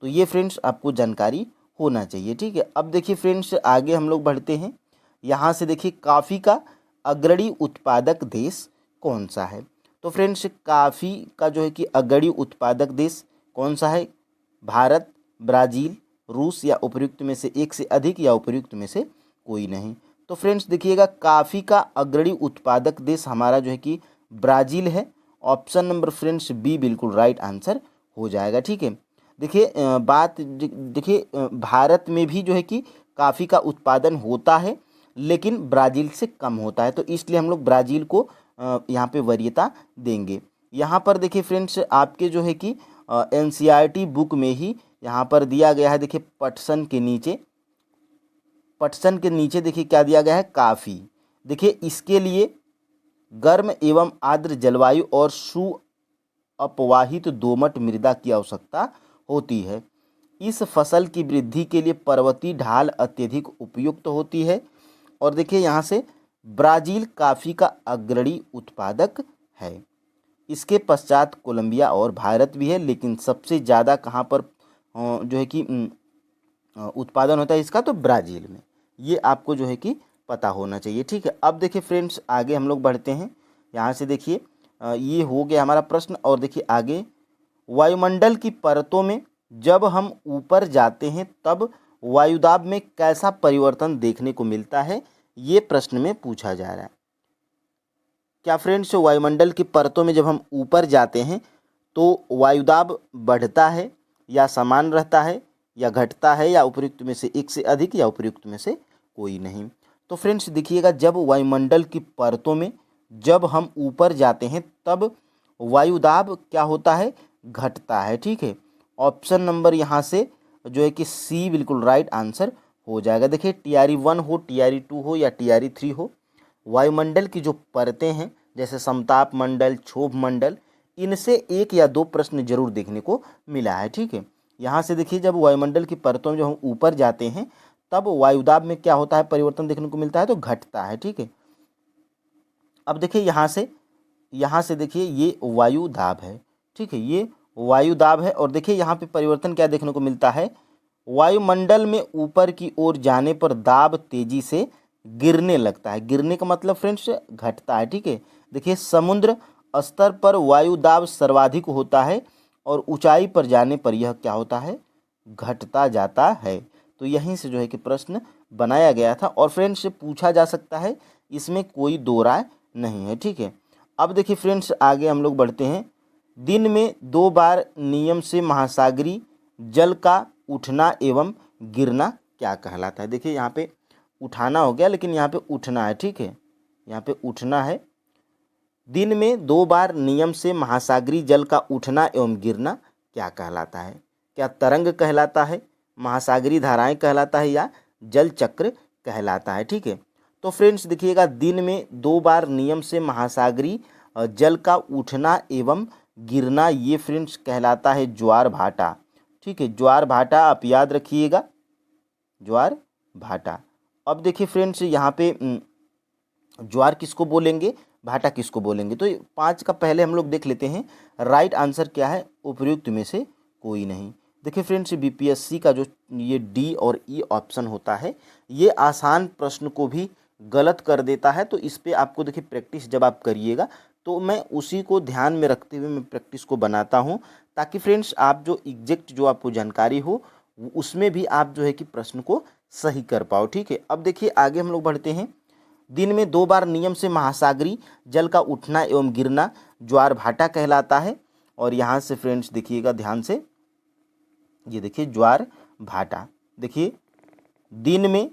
तो ये फ्रेंड्स आपको जानकारी होना चाहिए, ठीक है। अब देखिए फ्रेंड्स आगे हम लोग बढ़ते हैं। यहाँ से देखिए कॉफ़ी का अग्रणी उत्पादक देश कौन सा है? तो फ्रेंड्स कॉफ़ी का जो है कि अग्रणी उत्पादक देश कौन सा है? भारत, ब्राज़ील, रूस या उपयुक्त में से एक से अधिक या उपयुक्त में से कोई नहीं। तो फ्रेंड्स देखिएगा कॉफ़ी का अग्रणी उत्पादक देश हमारा जो है कि ब्राज़ील है। ऑप्शन नंबर फ्रेंड्स बी बिल्कुल राइट आंसर हो जाएगा, ठीक है। देखिए भारत में भी जो है कि कॉफ़ी का उत्पादन होता है, लेकिन ब्राज़ील से कम होता है, तो इसलिए हम लोग ब्राज़ील को यहाँ पे वरीयता देंगे। यहाँ पर देखिए फ्रेंड्स आपके जो है कि एनसीईआरटी बुक में ही यहाँ पर दिया गया है। देखिए पटसन के नीचे देखिए क्या दिया गया है? कॉफ़ी। देखिए इसके लिए गर्म एवं आर्द्र जलवायु और अपवाहित दोमट मृदा की आवश्यकता होती है। इस फसल की वृद्धि के लिए पर्वतीय ढाल अत्यधिक उपयुक्त होती है। और देखिए यहाँ से ब्राज़ील कॉफ़ी का अग्रणी उत्पादक है। इसके पश्चात कोलंबिया और भारत भी है, लेकिन सबसे ज़्यादा कहाँ पर जो है कि उत्पादन होता है इसका? तो ब्राज़ील में। ये आपको जो है कि पता होना चाहिए, ठीक है। अब देखिए फ्रेंड्स आगे हम लोग बढ़ते हैं। यहाँ से देखिए ये हो गया हमारा प्रश्न। और देखिए आगे, वायुमंडल की परतों में जब हम ऊपर जाते हैं तब वायुदाब में कैसा परिवर्तन देखने को मिलता है? ये प्रश्न में पूछा जा रहा है। क्या फ्रेंड्स वायुमंडल की परतों में जब हम ऊपर जाते हैं तो वायुदाब बढ़ता है या समान रहता है या घटता है या उपयुक्त में से एक से अधिक या उपयुक्त में से कोई नहीं? तो फ्रेंड्स देखिएगा जब वायुमंडल की परतों में जब हम ऊपर जाते हैं तब वायुदाब क्या होता है? घटता है, ठीक है। ऑप्शन नंबर यहाँ से जो है कि सी बिल्कुल राइट आंसर हो जाएगा। देखिए TRE 1 हो, TRE 2 हो या TRE 3 हो, वायुमंडल की जो परतें हैं जैसे समताप मंडल, क्षोभ मंडल, इनसे एक या दो प्रश्न जरूर देखने को मिला है, ठीक है। यहाँ से देखिए जब वायुमंडल की परतों में जो हम ऊपर जाते हैं तब वायुदाब में क्या होता है? परिवर्तन देखने को मिलता है, तो घटता है, ठीक है। अब देखिए यहाँ से देखिए ये वायुदाब है, ठीक है, ये वायुदाब है। और देखिए यहाँ पे परिवर्तन क्या देखने को मिलता है? वायुमंडल में ऊपर की ओर जाने पर दाब तेजी से गिरने लगता है। गिरने का मतलब फ्रेंड्स घटता है, ठीक है। देखिए समुद्र स्तर पर वायुदाब सर्वाधिक होता है और ऊंचाई पर जाने पर यह क्या होता है? घटता जाता है। तो यहीं से जो है कि प्रश्न बनाया गया था और फ्रेंड्स पूछा जा सकता है, इसमें कोई दो राय नहीं है, ठीक है। अब देखिए फ्रेंड्स आगे हम लोग बढ़ते हैं। दिन में 2 बार नियम से महासागरीय जल का उठना एवं गिरना क्या कहलाता है? देखिए यहाँ पे उठाना हो गया, लेकिन यहाँ पे उठना है, ठीक है। यहाँ पे उठना है। दिन में 2 बार नियम से महासागरीय जल का उठना एवं गिरना क्या कहलाता है? क्या तरंग कहलाता है, महासागरीय धाराएं कहलाता है या जल चक्र कहलाता है, ठीक है। तो फ्रेंड्स देखिएगा दिन में 2 बार नियम से महासागरीय जल का उठना एवं गिरना, ये फ्रेंड्स कहलाता है ज्वार भाटा, ठीक है। ज्वार भाटा आप याद रखिएगा, ज्वार भाटा। अब देखिए फ्रेंड्स यहाँ पे ज्वार किसको बोलेंगे, भाटा किसको बोलेंगे? तो 5 का पहले हम लोग देख लेते हैं। राइट आंसर क्या है? उपयुक्त में से कोई नहीं। देखिए फ्रेंड्स बीपीएससी का जो ये डी और ई ऑप्शन होता है, ये आसान प्रश्न को भी गलत कर देता है। तो इस पे आपको देखिए प्रैक्टिस जब आप करिएगा तो मैं उसी को ध्यान में रखते हुए मैं प्रैक्टिस को बनाता हूँ, ताकि फ्रेंड्स आप जो एग्जैक्ट जो आपको जानकारी हो उसमें भी आप जो है कि प्रश्न को सही कर पाओ, ठीक है। अब देखिए आगे हम लोग बढ़ते हैं। दिन में 2 बार नियम से महासागरीय जल का उठना एवं गिरना ज्वार भाटा कहलाता है। और यहाँ से फ्रेंड्स देखिएगा ध्यान से, ये देखिए ज्वार भाटा। देखिए दिन में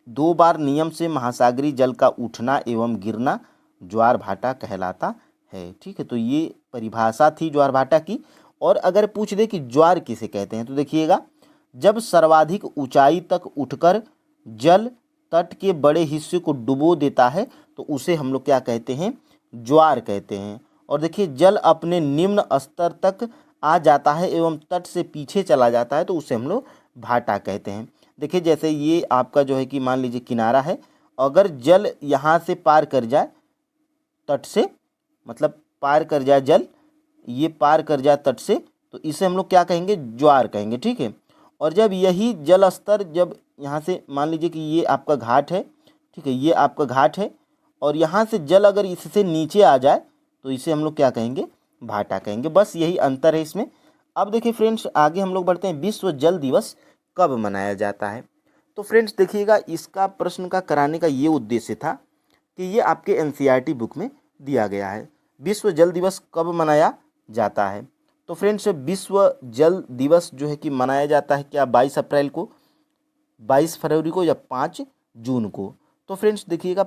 2 बार नियम से महासागरीय जल का उठना एवं गिरना ज्वार भाटा कहलाता है, ठीक है। तो ये परिभाषा थी ज्वार भाटा की। और अगर पूछ दे कि ज्वार किसे कहते हैं, तो देखिएगा जब सर्वाधिक ऊंचाई तक उठकर जल तट के बड़े हिस्से को डुबो देता है तो उसे हम लोग क्या कहते हैं? ज्वार कहते हैं। और देखिए जल अपने निम्न स्तर तक आ जाता है एवं तट से पीछे चला जाता है तो उसे हम लोग भाटा कहते हैं। देखिए जैसे ये आपका जो है कि मान लीजिए किनारा है, अगर जल यहाँ से पार कर जाए तट से, मतलब पार कर जाए जल, ये पार कर जाए तट से, तो इसे हम लोग क्या कहेंगे, ज्वार कहेंगे, ठीक है। और जब यही जल स्तर जब यहाँ से मान लीजिए कि ये आपका घाट है, ठीक है, ये आपका घाट है, और यहाँ से जल अगर इससे नीचे आ जाए तो इसे हम लोग क्या कहेंगे, भाटा कहेंगे। बस यही अंतर है इसमें। अब देखिए फ्रेंड्स आगे हम लोग बढ़ते हैं, विश्व जल दिवस कब मनाया जाता है। तो फ्रेंड्स देखिएगा, इसका प्रश्न का कराने का ये उद्देश्य था कि ये आपके एनसीईआरटी बुक में दिया गया है, विश्व जल दिवस कब मनाया जाता है। तो फ्रेंड्स विश्व जल दिवस जो है कि मनाया जाता है क्या, 22 अप्रैल को, 22 फरवरी को या 5 जून को। तो फ्रेंड्स देखिएगा,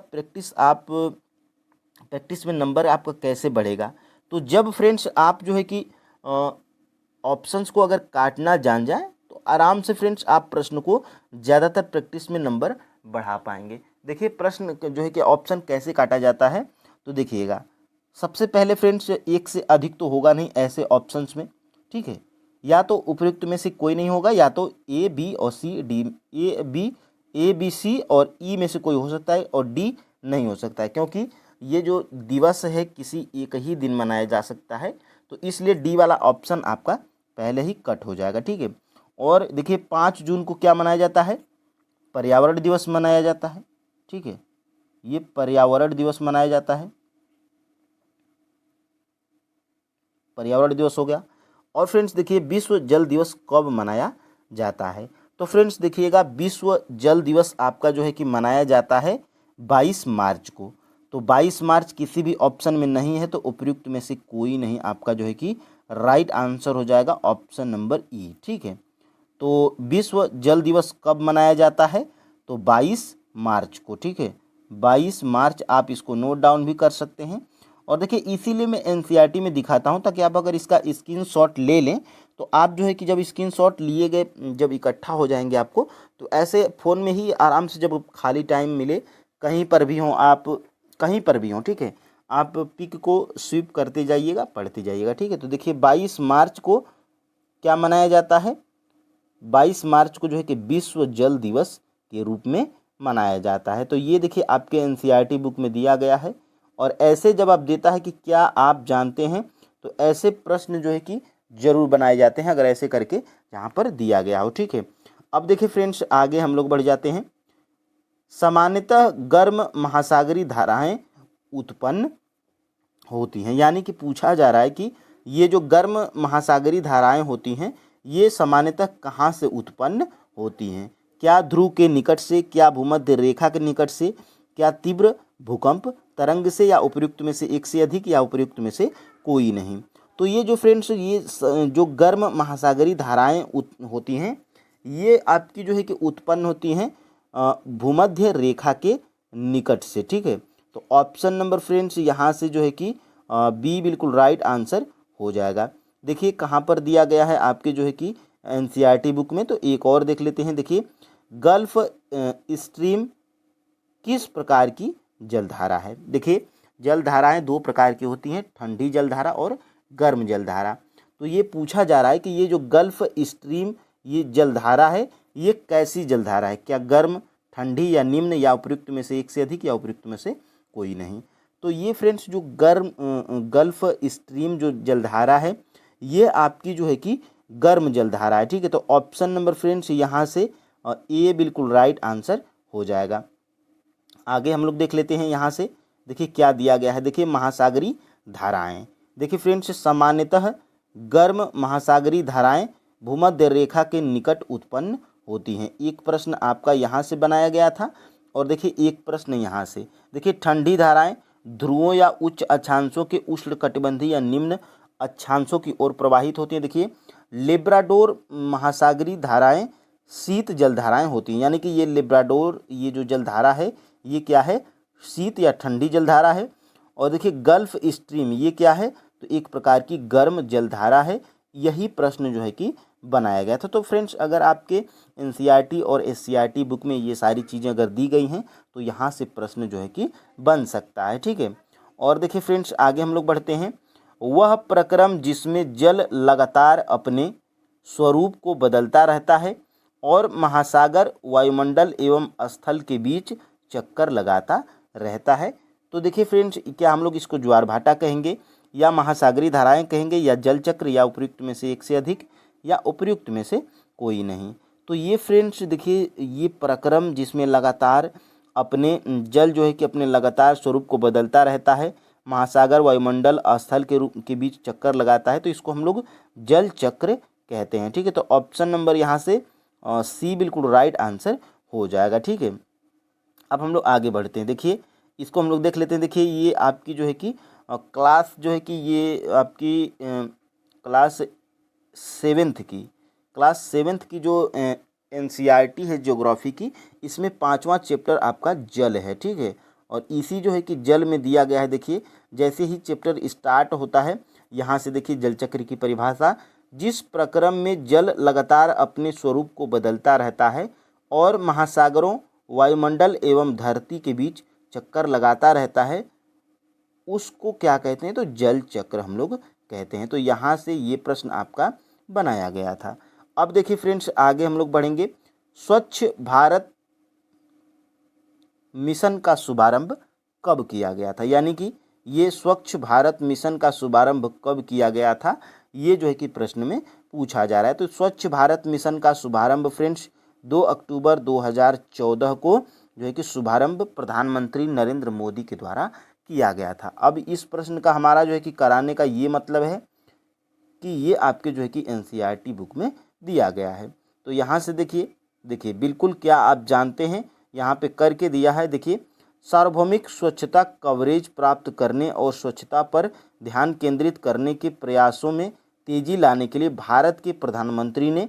प्रैक्टिस में नंबर आपका कैसे बढ़ेगा, तो जब फ्रेंड्स आप जो है कि ऑप्शंस को अगर काटना जान जाए तो आराम से फ्रेंड्स आप प्रश्न को ज़्यादातर प्रैक्टिस में नंबर बढ़ा पाएंगे। देखिए प्रश्न जो है कि ऑप्शन कैसे काटा जाता है, तो देखिएगा सबसे पहले फ्रेंड्स एक से अधिक तो होगा नहीं ऐसे ऑप्शंस में, ठीक है, या तो उपयुक्त में से कोई नहीं होगा, या तो ए बी और C D, A B C और ई में से कोई हो सकता है और डी नहीं हो सकता है, क्योंकि ये जो दिवस है किसी एक ही दिन मनाया जा सकता है, तो इसलिए डी वाला ऑप्शन आपका पहले ही कट हो जाएगा, ठीक है। और देखिए 5 जून को क्या मनाया जाता है, पर्यावरण दिवस मनाया जाता है, ठीक है, ये पर्यावरण दिवस मनाया जाता है, पर्यावरण दिवस हो गया। और फ्रेंड्स देखिए विश्व जल दिवस कब मनाया जाता है, तो फ्रेंड्स देखिएगा विश्व जल दिवस आपका जो है कि मनाया जाता है 22 मार्च को। तो 22 मार्च किसी भी ऑप्शन में नहीं है, तो उपयुक्त में से कोई नहीं, आपका जो है कि राइट आंसर हो जाएगा ऑप्शन नंबर ई, ठीक है। तो विश्व जल दिवस कब मनाया जाता है, तो 22 मार्च को, ठीक है, 22 मार्च आप इसको नोट डाउन भी कर सकते हैं। और देखिए इसीलिए मैं एनसीईआरटी में दिखाता हूँ, ताकि आप अगर इसका स्क्रीनशॉट ले लें तो आप जो है कि जब स्क्रीनशॉट लिए गए जब इकट्ठा हो जाएंगे आपको, तो ऐसे फ़ोन में ही आराम से जब खाली टाइम मिले, कहीं पर भी हों आप, कहीं पर भी हों, ठीक है, आप पिक को स्वीप करते जाइएगा, पढ़ते जाइएगा, ठीक है। तो देखिए 22 मार्च को क्या मनाया जाता है, 22 मार्च को जो है कि विश्व जल दिवस के रूप में मनाया जाता है। तो ये देखिए आपके एनसीईआरटी बुक में दिया गया है। और ऐसे जब आप देता है कि क्या आप जानते हैं, तो ऐसे प्रश्न जो है कि जरूर बनाए जाते हैं, अगर ऐसे करके यहाँ पर दिया गया हो, ठीक है। अब देखिए फ्रेंड्स आगे हम लोग बढ़ जाते हैं। सामान्यतः गर्म महासागरीय धाराएं उत्पन्न होती हैं, यानी कि पूछा जा रहा है कि ये जो गर्म महासागरीय धाराएं होती हैं ये सामान्यतः कहाँ से उत्पन्न होती हैं, क्या ध्रुव के निकट से, क्या भूमध्य रेखा के निकट से, क्या तीव्र भूकंप तरंग से, या उपयुक्त में से एक से अधिक, या उपयुक्त में से कोई नहीं। तो ये जो फ्रेंड्स ये जो गर्म महासागरीय धाराएं होती हैं ये आपकी जो है कि उत्पन्न होती हैं भूमध्य रेखा के निकट से, ठीक है। तो ऑप्शन नंबर फ्रेंड्स यहाँ से जो है कि बी बिल्कुल राइट आंसर हो जाएगा। देखिए कहाँ पर दिया गया है आपके जो है कि एनसीईआरटी बुक में, तो एक और देख लेते हैं। देखिए गल्फ स्ट्रीम किस प्रकार की जलधारा है। देखिए जलधाराएं दो प्रकार की होती हैं, ठंडी जलधारा और गर्म जलधारा। तो ये पूछा जा रहा है कि ये जो गल्फ स्ट्रीम ये जलधारा है ये कैसी जलधारा है, क्या गर्म, ठंडी या निम्न, या उपयुक्त में से एक से अधिक, या उपयुक्त में से कोई नहीं। तो ये फ्रेंड्स जो गल्फ स्ट्रीम जो जलधारा है ये आपकी जो है कि गर्म जलधारा है, ठीक है। तो ऑप्शन नंबर फ्रेंड्स यहाँ से ए बिल्कुल राइट आंसर हो जाएगा। आगे हम लोग देख लेते हैं यहाँ से, देखिए क्या दिया गया है। देखिए महासागरीय धाराएं, देखिए फ्रेंड्स सामान्यतः गर्म महासागरीय धाराएं भूमध्य रेखा के निकट उत्पन्न होती हैं। एक प्रश्न आपका यहाँ से बनाया गया था, और देखिए एक प्रश्न यहाँ से। देखिए ठंडी धाराएं ध्रुवों या उच्च अक्षांशों के उष्णकटिबंधीय या निम्न अक्षांशों की ओर प्रवाहित होती हैं। देखिए लेब्राडोर महासागरीय धाराएं शीत जलधाराएं होती हैं, यानी कि ये लेब्राडोर ये जो जलधारा है ये क्या है, शीत या ठंडी जलधारा है। और देखिए गल्फ स्ट्रीम ये क्या है, तो एक प्रकार की गर्म जलधारा है। यही प्रश्न जो है कि बनाया गया था। तो फ्रेंड्स अगर आपके एनसीईआरटी और एससीईआरटी बुक में ये सारी चीज़ें अगर दी गई हैं तो यहाँ से प्रश्न जो है कि बन सकता है, ठीक है। और देखिए फ्रेंड्स आगे हम लोग बढ़ते हैं। वह प्रक्रम जिसमें जल लगातार अपने स्वरूप को बदलता रहता है और महासागर, वायुमंडल एवं स्थल के बीच चक्कर लगाता रहता है। तो देखिए फ्रेंड्स, क्या हम लोग इसको ज्वार भाटा कहेंगे या महासागरीय धाराएं कहेंगे या जल चक्र या उपयुक्त में से एक से अधिक या उपयुक्त में से कोई नहीं। तो ये फ्रेंड्स देखिए, ये प्रक्रम जिसमें लगातार अपने जल जो है कि अपने लगातार स्वरूप को बदलता रहता है, महासागर, वायुमंडल, स्थल के रूप के बीच चक्कर लगाता है, तो इसको हम लोग जल चक्र कहते हैं। ठीक है, तो ऑप्शन नंबर यहाँ से सी बिल्कुल राइट आंसर हो जाएगा। ठीक है, अब हम लोग आगे बढ़ते हैं। देखिए इसको हम लोग देख लेते हैं। देखिए ये आपकी जो है कि क्लास जो है कि ये आपकी क्लास सेवेंथ की जो एनसीईआरटी है ज्योग्राफी की, इसमें 5वां चैप्टर आपका जल है। ठीक है, और इसी जो है कि जल में दिया गया है। देखिए जैसे ही चैप्टर स्टार्ट होता है, यहाँ से देखिए जल चक्र की परिभाषा, जिस प्रक्रम में जल लगातार अपने स्वरूप को बदलता रहता है और महासागरों, वायुमंडल एवं धरती के बीच चक्कर लगाता रहता है, उसको क्या कहते हैं? तो जल चक्र हम लोग कहते हैं। तो यहाँ से ये प्रश्न आपका बनाया गया था। अब देखिए फ्रेंड्स, आगे हम लोग बढ़ेंगे। स्वच्छ भारत मिशन का शुभारंभ कब किया गया था? यानी कि ये स्वच्छ भारत मिशन का शुभारंभ कब किया गया था, ये जो है कि प्रश्न में पूछा जा रहा है। तो स्वच्छ भारत मिशन का शुभारंभ फ्रेंड्स 2 अक्टूबर 2014 को जो है कि शुभारंभ प्रधानमंत्री नरेंद्र मोदी के द्वारा किया गया था। अब इस प्रश्न का हमारा जो है कि कराने का ये मतलब है कि ये आपके जो है कि एनसीईआरटी बुक में दिया गया है। तो यहाँ से देखिए बिल्कुल क्या आप जानते हैं, यहाँ पे करके दिया है। देखिए, सार्वभौमिक स्वच्छता कवरेज प्राप्त करने और स्वच्छता पर ध्यान केंद्रित करने के प्रयासों में तेजी लाने के लिए भारत के प्रधानमंत्री ने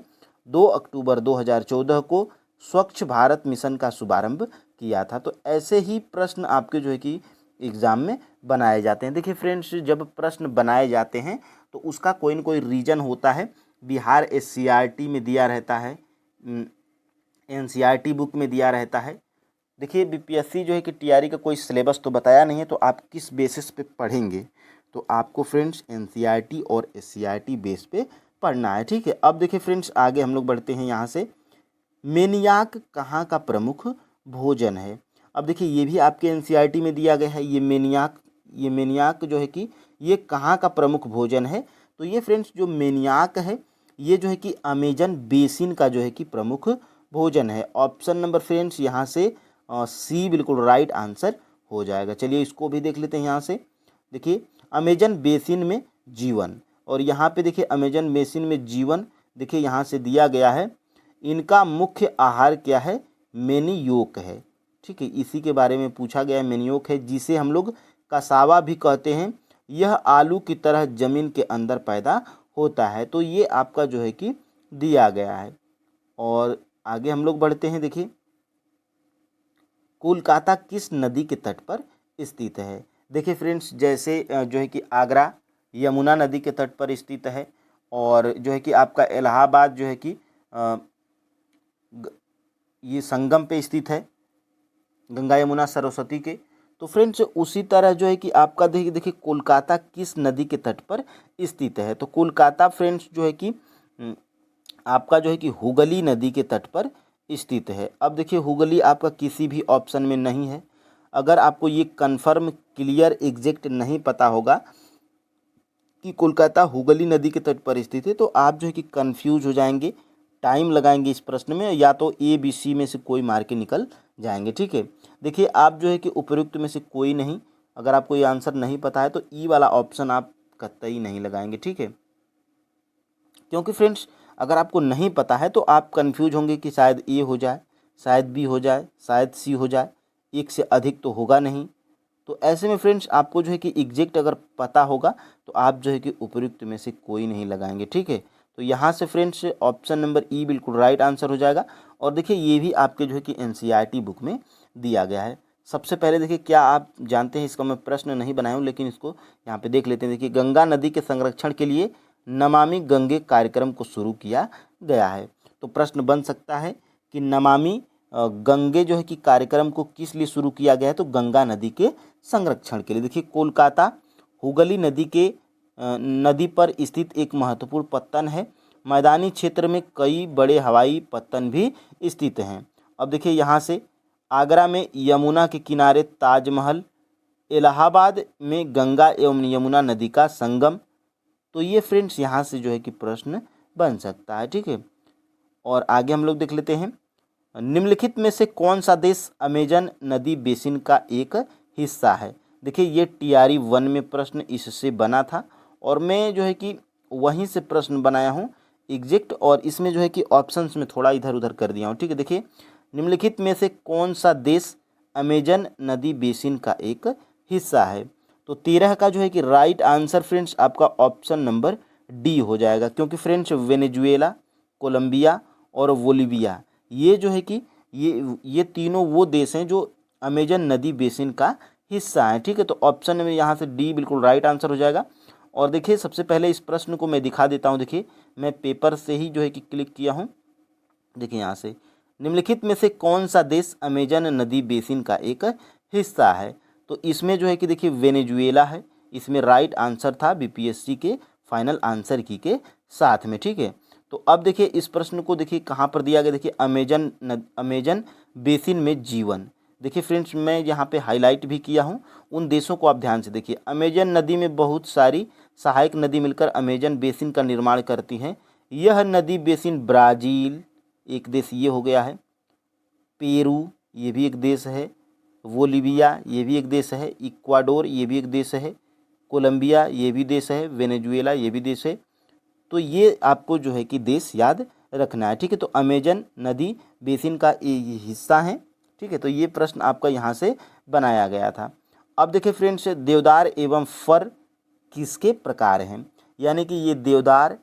2 अक्टूबर 2014 को स्वच्छ भारत मिशन का शुभारंभ किया था। तो ऐसे ही प्रश्न आपके जो है कि एग्ज़ाम में बनाए जाते हैं। देखिए फ्रेंड्स, जब प्रश्न बनाए जाते हैं तो उसका कोई न कोई रीजन होता है। बिहार एससीईआरटी में दिया रहता है, एनसीईआरटी बुक में दिया रहता है। देखिए बीपीएससी जो है कि टीआरई का कोई सिलेबस तो बताया नहीं है, तो आप किस बेसिस पे पढ़ेंगे? तो आपको फ्रेंड्स एनसीईआरटी और एससीईआरटी बेस पे पढ़ना है। ठीक है, अब देखिए फ्रेंड्स, आगे हम लोग बढ़ते हैं। यहाँ से मेनियाक कहाँ का प्रमुख भोजन है? अब देखिए ये भी आपके एनसीईआरटी में दिया गया है। ये मेनियाक जो है कि ये कहाँ का प्रमुख भोजन है? तो ये फ्रेंड्स जो मेनियाक है, ये जो है कि अमेजन बेसिन का जो है कि प्रमुख भोजन है। ऑप्शन नंबर फ्रेंड्स यहाँ से सी बिल्कुल राइट आंसर हो जाएगा। चलिए इसको भी देख लेते हैं। यहाँ से देखिए अमेजन बेसिन में जीवन, और यहाँ पे देखिए अमेजन बेसिन में जीवन देखिए यहाँ से दिया गया है। इनका मुख्य आहार क्या है? मेनियोक है। ठीक है, इसी के बारे में पूछा गया है। मेनियोक है, जिसे हम लोग कसावा भी कहते हैं। यह आलू की तरह जमीन के अंदर पैदा होता है। तो ये आपका जो है कि दिया गया है। और आगे हम लोग बढ़ते हैं। देखिए कोलकाता किस नदी के तट पर स्थित है? देखिए फ्रेंड्स, जैसे जो है कि आगरा यमुना नदी के तट पर स्थित है, और जो है कि आपका इलाहाबाद जो है कि ये संगम पे स्थित है, गंगा यमुना सरस्वती के। तो फ्रेंड्स उसी तरह जो है कि आपका देखिए कोलकाता किस नदी के तट पर स्थित है? तो कोलकाता फ्रेंड्स जो है कि आपका जो है कि हुगली नदी के तट पर स्थित है। अब देखिए हुगली आपका किसी भी ऑप्शन में नहीं है। अगर आपको ये कन्फर्म क्लियर एग्जैक्ट नहीं पता होगा कि कोलकाता हुगली नदी के तट पर स्थित है, तो आप जो है कि कंफ्यूज हो जाएंगे, टाइम लगाएंगे इस प्रश्न में, या तो ए बी सी में से कोई मार के निकल जाएंगे। ठीक है, देखिए आप जो है कि उपयुक्त में से कोई नहीं, अगर आपको ये आंसर नहीं पता है तो ई वाला ऑप्शन आप कतई नहीं लगाएंगे। ठीक है, क्योंकि फ्रेंड्स अगर आपको नहीं पता है तो आप कंफ्यूज होंगे कि शायद ए हो जाए, शायद बी हो जाए, शायद सी हो जाए, एक से अधिक तो होगा नहीं। तो ऐसे में फ्रेंड्स आपको जो है कि एग्जैक्ट अगर पता होगा तो आप जो है कि उपयुक्त में से कोई नहीं लगाएंगे। ठीक है, तो यहाँ से फ्रेंड्स ऑप्शन नंबर ई बिल्कुल राइट आंसर हो जाएगा। और देखिए ये भी आपके जो है कि एनसीईआरटी बुक में दिया गया है। सबसे पहले देखिए, क्या आप जानते हैं, इसका मैं प्रश्न नहीं बनाया हूँ लेकिन इसको यहाँ पे देख लेते हैं। देखिए गंगा नदी के संरक्षण के लिए नमामि गंगे कार्यक्रम को शुरू किया गया है। तो प्रश्न बन सकता है कि नमामि गंगे जो है कि कार्यक्रम को किस लिए शुरू किया गया है? तो गंगा नदी के संरक्षण के लिए। देखिए कोलकाता हुगली नदी के नदी पर स्थित एक महत्वपूर्ण पत्तन है। मैदानी क्षेत्र में कई बड़े हवाई पत्तन भी स्थित हैं। अब देखिए यहाँ से आगरा में यमुना के किनारे ताजमहल, इलाहाबाद में गंगा एवं यमुना नदी का संगम। तो ये फ्रेंड्स यहाँ से जो है कि प्रश्न बन सकता है, ठीक है। और आगे हम लोग देख लेते हैं, निम्नलिखित में से कौन सा देश अमेजन नदी बेसिन का एक हिस्सा है। देखिए ये TRE 1 में प्रश्न इससे बना था और मैं जो है कि वहीं से प्रश्न बनाया हूँ एग्जैक्ट, और इसमें जो है कि ऑप्शंस में थोड़ा इधर उधर कर दिया हूँ, ठीक है। देखिए निम्नलिखित में से कौन सा देश अमेजन नदी बेसिन का एक हिस्सा है। तो 13 का जो है कि राइट आंसर फ्रेंड्स आपका ऑप्शन नंबर डी हो जाएगा, क्योंकि फ्रेंड्स वेनेजुएला, कोलंबिया और बोलिविया ये जो है कि ये तीनों वो देश हैं जो अमेजन नदी बेसिन का हिस्सा है, ठीक है। तो ऑप्शन में यहाँ से डी बिल्कुल राइट आंसर हो जाएगा। और देखिए सबसे पहले इस प्रश्न को मैं दिखा देता हूँ। देखिए मैं पेपर से ही जो है कि क्लिक किया हूँ। देखिए यहाँ से निम्नलिखित में से कौन सा देश अमेजन नदी बेसिन का एक हिस्सा है। तो इसमें जो है कि देखिए वेनेजुएला है, इसमें राइट आंसर था BPSC के फाइनल आंसर की के साथ में, ठीक है। तो अब देखिए इस प्रश्न को देखिए कहाँ पर दिया गया, देखिए अमेजन बेसिन में जीवन। देखिए फ्रेंड्स मैं यहाँ पे हाईलाइट भी किया हूँ उन देशों को, आप ध्यान से देखिए। अमेजन नदी में बहुत सारी सहायक नदी मिलकर अमेजन बेसिन का निर्माण करती हैं। यह नदी बेसिन ब्राज़ील एक देश ये हो गया है, पेरू ये भी एक देश है, बोलिविया ये भी एक देश है, इक्वाडोर ये भी एक देश है, कोलंबिया ये भी देश है, वेनेजुएला ये भी देश है। तो ये आपको जो है कि देश याद रखना है, ठीक है। तो अमेजन नदी बेसिन का ये हिस्सा है, ठीक है। तो ये प्रश्न आपका यहाँ से बनाया गया था। अब देखिए फ्रेंड्स देवदार एवं फर किसके प्रकार हैं, यानी कि ये देवदार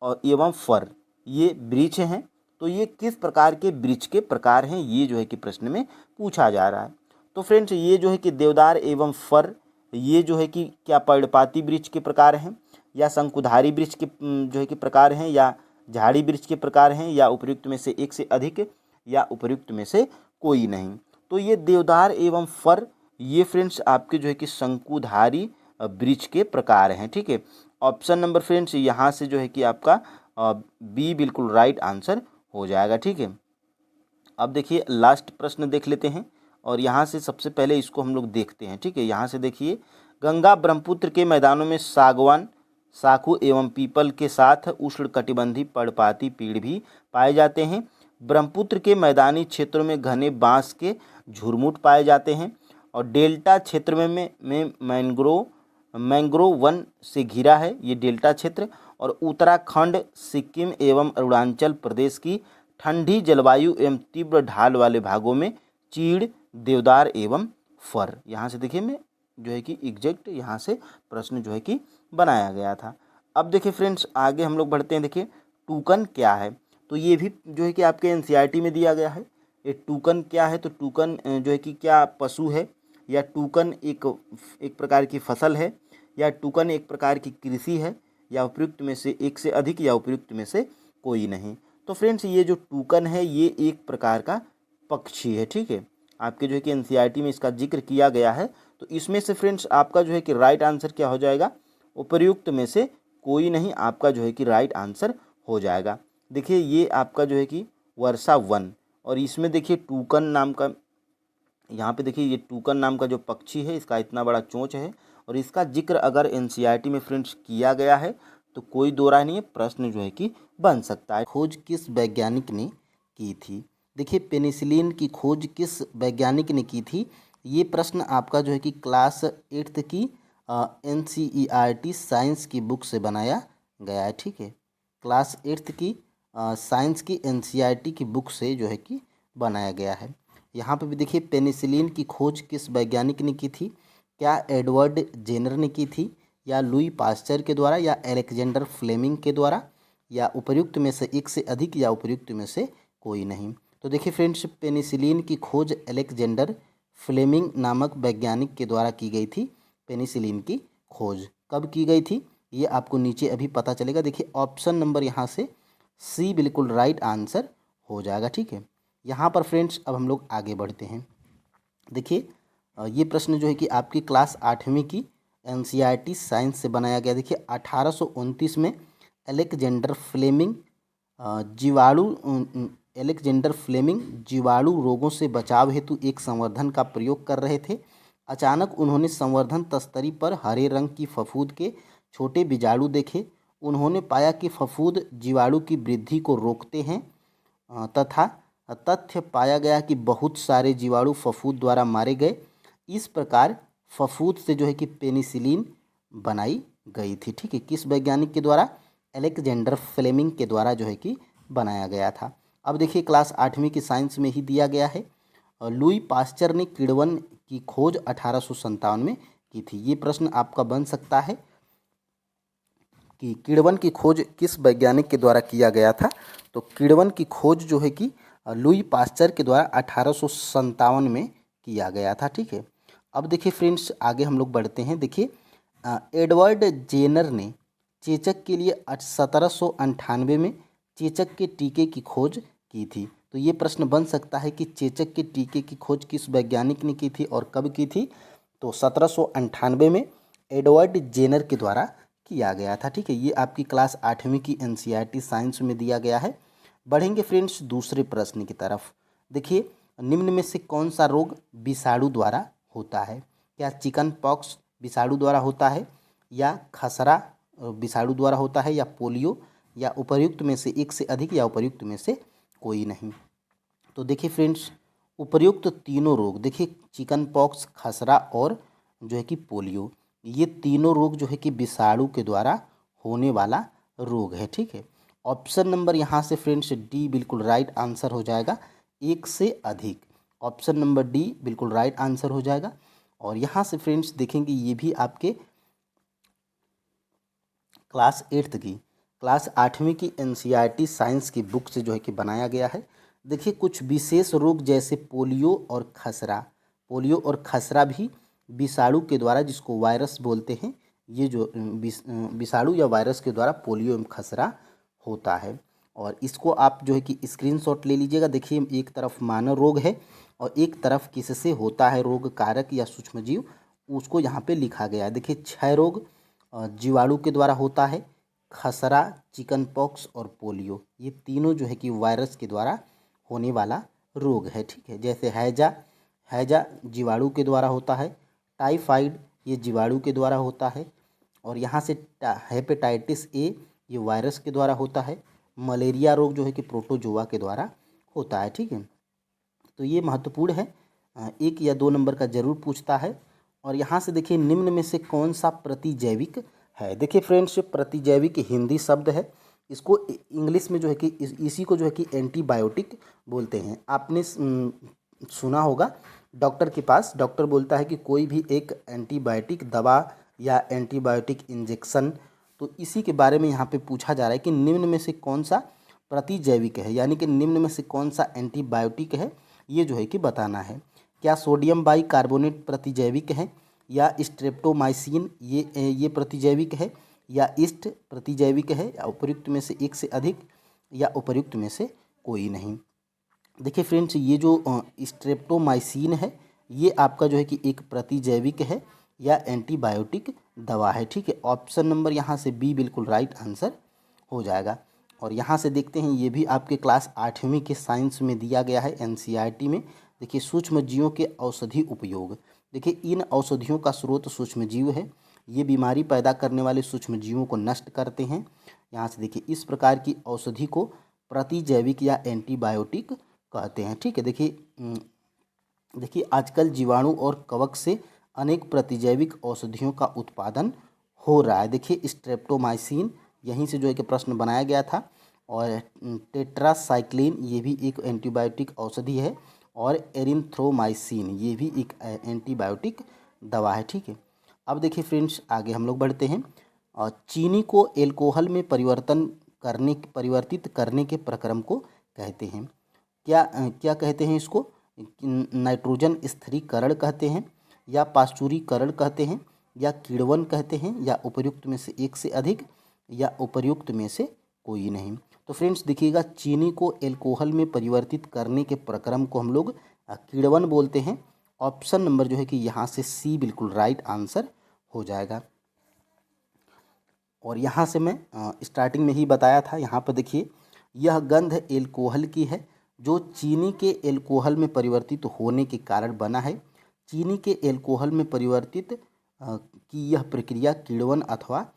और एवं फर ये वृक्ष हैं। तो ये किस प्रकार के वृक्ष के प्रकार हैं, ये जो है कि प्रश्न में पूछा जा रहा है। तो फ्रेंड्स ये जो है कि देवदार एवं फर ये जो है कि क्या पर्णपाती वृक्ष के प्रकार हैं, या शंकुधारी वृक्ष के जो है कि प्रकार हैं, या झाड़ी वृक्ष के प्रकार हैं, या उपयुक्त में से एक से अधिक, या उपयुक्त में से कोई नहीं। तो ये देवदार एवं फर ये फ्रेंड्स आपके जो है कि शंकुधारी वृक्ष के प्रकार हैं, ठीक है। ऑप्शन नंबर फ्रेंड्स यहाँ से जो है कि आपका बी बिल्कुल राइट आंसर हो जाएगा, ठीक है। अब देखिए लास्ट प्रश्न देख लेते हैं, और यहाँ से सबसे पहले इसको हम लोग देखते हैं, ठीक है। यहाँ से देखिए गंगा ब्रह्मपुत्र के मैदानों में सागवान, साखू एवं पीपल के साथ उष्णकटिबंधीय पर्णपाती पेड़ भी पाए जाते हैं। ब्रह्मपुत्र के मैदानी क्षेत्रों में घने बांस के झुरमुट पाए जाते हैं, और डेल्टा क्षेत्र में मैंग्रोव वन से घिरा है ये डेल्टा क्षेत्र। और उत्तराखंड, सिक्किम एवं अरुणाचल प्रदेश की ठंडी जलवायु एवं तीव्र ढाल वाले भागों में चीड़, देवदार एवं फर। यहाँ से देखिए मैं जो है कि एग्जैक्ट यहाँ से प्रश्न जो है कि बनाया गया था। अब देखिए फ्रेंड्स आगे हम लोग बढ़ते हैं। देखिए टूकन क्या है, तो ये भी जो है कि आपके NCERT में दिया गया है। ये टूकन क्या है, तो टूकन जो है कि क्या पशु है, या टूकन एक प्रकार की फसल है, या टूकन एक प्रकार की कृषि है, या उपयुक्त में से एक से अधिक, या उपयुक्त में से कोई नहीं। तो फ्रेंड्स ये जो टूकन है ये एक प्रकार का पक्षी है, ठीक है। आपके जो है कि NCERT में इसका जिक्र किया गया है। तो इसमें से फ्रेंड्स आपका जो है कि राइट आंसर क्या हो जाएगा, उपयुक्त में से कोई नहीं आपका जो है कि राइट आंसर हो जाएगा। देखिए ये आपका जो है कि वर्षा वन, और इसमें देखिए टूकन नाम का, यहाँ पे देखिए ये टूकन नाम का जो पक्षी है इसका इतना बड़ा चोंच है, और इसका जिक्र अगर NCERT में फ्रेंड्स किया गया है तो कोई दो राय नहीं है, प्रश्न जो है कि बन सकता है। खोज किस वैज्ञानिक ने की थी। देखिए पेनिसिलिन की खोज किस वैज्ञानिक ने की थी, ये प्रश्न आपका जो है कि क्लास 8th की NCERT साइंस की बुक से बनाया गया है, ठीक है। क्लास 8th की साइंस की NCERT की बुक से जो है कि बनाया गया है। यहाँ पे भी देखिए पेनिसिलिन की खोज किस वैज्ञानिक ने की थी, क्या एडवर्ड जेनर ने की थी, या लुई पास्चर के द्वारा, या अलेक्जेंडर फ्लेमिंग के द्वारा, या उपयुक्त में से एक से अधिक, या उपयुक्त में से कोई नहीं। तो देखिए फ्रेंड्स पेनिसिलिन की खोज अलेक्जेंडर फ्लेमिंग नामक वैज्ञानिक के द्वारा की गई थी। पेनिसिलिन की खोज कब की गई थी ये आपको नीचे अभी पता चलेगा। देखिए ऑप्शन नंबर यहाँ से सी बिल्कुल राइट आंसर हो जाएगा, ठीक है। यहाँ पर फ्रेंड्स अब हम लोग आगे बढ़ते हैं। देखिए ये प्रश्न जो है कि आपकी क्लास 8वीं की एनसीईआरटी साइंस से बनाया गया। देखिए 1829 में अलेक्जेंडर फ्लेमिंग जीवाणु रोगों से बचाव हेतु एक संवर्धन का प्रयोग कर रहे थे। अचानक उन्होंने संवर्धन तस्तरी पर हरे रंग की फफूंद के छोटे बीजाणु देखे। उन्होंने पाया कि फफूंद जीवाणु की वृद्धि को रोकते हैं तथा तथ्य पाया गया कि बहुत सारे जीवाणु फफूंद द्वारा मारे गए। इस प्रकार फफूंद से जो है कि पेनिसिलिन बनाई गई थी। ठीक है, किस वैज्ञानिक के द्वारा? अलेक्जेंडर फ्लेमिंग के द्वारा जो है कि बनाया गया था। अब देखिए क्लास 8वीं की साइंस में ही दिया गया है। लुई पास्चर ने किण्वन की खोज 1857 में की थी। ये प्रश्न आपका बन सकता है कि किण्वन की खोज किस वैज्ञानिक के द्वारा किया गया था। तो किण्वन की खोज जो है कि लुई पास्चर के द्वारा 1857 में किया गया था। ठीक है, अब देखिए फ्रेंड्स आगे हम लोग बढ़ते हैं। देखिए एडवर्ड जेनर ने चेचक के लिए 1798 में चेचक के टीके की खोज की थी। तो ये प्रश्न बन सकता है कि चेचक के टीके की खोज किस वैज्ञानिक ने की थी और कब की थी? तो 1798 में एडवर्ड जेनर के द्वारा किया गया था। ठीक है, ये आपकी क्लास 8वीं की एनसीईआरटी साइंस में दिया गया है। बढ़ेंगे फ्रेंड्स दूसरे प्रश्न की तरफ। देखिए निम्न में से कौन सा रोग विषाणु द्वारा होता है? क्या चिकन पॉक्स विषाणु द्वारा होता है, या खसरा विषाणु द्वारा होता है, या पोलियो, या उपर्युक्त में से एक से अधिक, या उपर्युक्त में से कोई नहीं? तो देखिए फ्रेंड्स उपर्युक्त तीनों रोग, देखिए चिकन पॉक्स, खसरा और जो है कि पोलियो, ये तीनों रोग जो है कि विषाणु के द्वारा होने वाला रोग है। ठीक है, ऑप्शन नंबर यहाँ से फ्रेंड्स डी बिल्कुल राइट आंसर हो जाएगा, एक से अधिक। ऑप्शन नंबर डी बिल्कुल राइट आंसर हो जाएगा। और यहाँ से फ्रेंड्स देखेंगे ये भी आपके क्लास 8वीं की एनसीईआरटी साइंस की बुक से जो है कि बनाया गया है। देखिए कुछ विशेष रोग जैसे पोलियो और खसरा भी विषाणु के द्वारा, जिसको वायरस बोलते हैं, ये जो विषाणु या वायरस के द्वारा पोलियो एवं खसरा होता है। और इसको आप जो है कि स्क्रीनशॉट ले लीजिएगा। देखिए एक तरफ मानव रोग है और एक तरफ किससे होता है रोग कारक या सूक्ष्मजीव, उसको यहाँ पे लिखा गया है। देखिए क्षय रोग जीवाणु के द्वारा होता है, खसरा, चिकन पॉक्स और पोलियो, ये तीनों जो है कि वायरस के द्वारा होने वाला रोग है। ठीक है, जैसे हैजा जीवाणु के द्वारा होता है, टाइफाइड ये जीवाणु के द्वारा होता है, और यहाँ से हेपेटाइटिस ए ये वायरस के द्वारा होता है। मलेरिया रोग जो है कि प्रोटोजोआ के द्वारा होता है। ठीक है, तो ये महत्वपूर्ण है, 1 या 2 नंबर का जरूर पूछता है। और यहाँ से देखिए निम्न में से कौन सा प्रतिजैविक है? देखिए फ्रेंड्स प्रतिजैविक हिंदी शब्द है, इसको इंग्लिश में जो है कि इसी को जो है कि एंटीबायोटिक बोलते हैं। आपने सुना होगा डॉक्टर के पास, डॉक्टर बोलता है कि कोई भी एक एंटीबायोटिक दवा या एंटीबायोटिक इंजेक्शन, तो इसी के बारे में यहाँ पे पूछा जा रहा है कि निम्न में से कौन सा प्रतिजैविक है, यानी कि निम्न में से कौन सा एंटीबायोटिक है, ये जो है कि बताना है। क्या सोडियम बाइकार्बोनेट प्रतिजैविक है, या स्ट्रेप्टोमाइसिन ये प्रतिजैविक है, या ईस्ट प्रतिजैविक है, या उपर्युक्त में से एक से अधिक, या उपर्युक्त में से कोई नहीं? देखिए फ्रेंड्स ये जो स्ट्रेप्टोमाइसिन है ये आपका जो है कि एक प्रतिजैविक है या एंटीबायोटिक दवा है। ठीक है, ऑप्शन नंबर यहाँ से बी बिल्कुल राइट आंसर हो जाएगा। और यहाँ से देखते हैं ये भी आपके क्लास 8वीं के साइंस में दिया गया है एनसीईआरटी में। देखिए सूक्ष्मजीवों के औषधि उपयोग, देखिए इन औषधियों का स्रोत सूक्ष्मजीव है, ये बीमारी पैदा करने वाले सूक्ष्मजीवों को नष्ट करते हैं। यहाँ से देखिए इस प्रकार की औषधि को प्रतिजैविक या एंटीबायोटिक कहते हैं। ठीक है, देखिए आजकल जीवाणु और कवक से अनेक प्रतिजैविक औषधियों का उत्पादन हो रहा है। देखिए स्ट्रेप्टोमाइसिन यहीं से जो है कि प्रश्न बनाया गया था, और टेट्रासाइक्लिन ये भी एक एंटीबायोटिक औषधि है, और एरिथ्रोमाइसिन ये भी एक एंटीबायोटिक दवा है। ठीक है, अब देखिए फ्रेंड्स आगे हम लोग बढ़ते हैं। और चीनी को एल्कोहल में परिवर्तित करने के प्रक्रम को कहते हैं। क्या कहते हैं इसको? नाइट्रोजन स्थिरीकरण कहते हैं, या पाश्चुरीकरण कहते हैं, या किण्वन कहते हैं, या उपर्युक्त में से एक से अधिक, या उपर्युक्त में से कोई नहीं? तो फ्रेंड्स देखिएगा चीनी को एल्कोहल में परिवर्तित करने के प्रक्रम को हम लोग किण्वन बोलते हैं। ऑप्शन नंबर जो है कि यहाँ से सी बिल्कुल राइट आंसर हो जाएगा। और यहाँ से मैं स्टार्टिंग में ही बताया था, यहाँ पर देखिए यह गंध एल्कोहल की है जो चीनी के एल्कोहल में परिवर्तित होने के कारण बना है। चीनी के एल्कोहल में परिवर्तित की यह प्रक्रिया किण्वन अथवा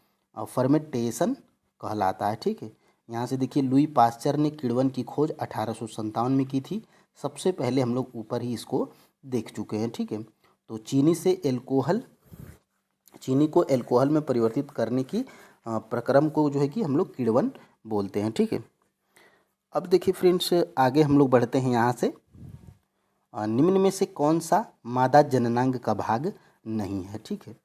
फर्मेंटेशन कहलाता है। ठीक है, यहाँ से देखिए लुई पास्चर ने किण्वन की खोज 1857 में की थी। सबसे पहले हम लोग ऊपर ही इसको देख चुके हैं। ठीक है, तो चीनी को एल्कोहल में परिवर्तित करने की प्रक्रम को जो है कि हम लोग किण्वन बोलते हैं। ठीक है, अब देखिए फ्रेंड्स आगे हम लोग बढ़ते हैं। यहाँ से निम्न में से कौन सा मादा जननांग का भाग नहीं है। ठीक है,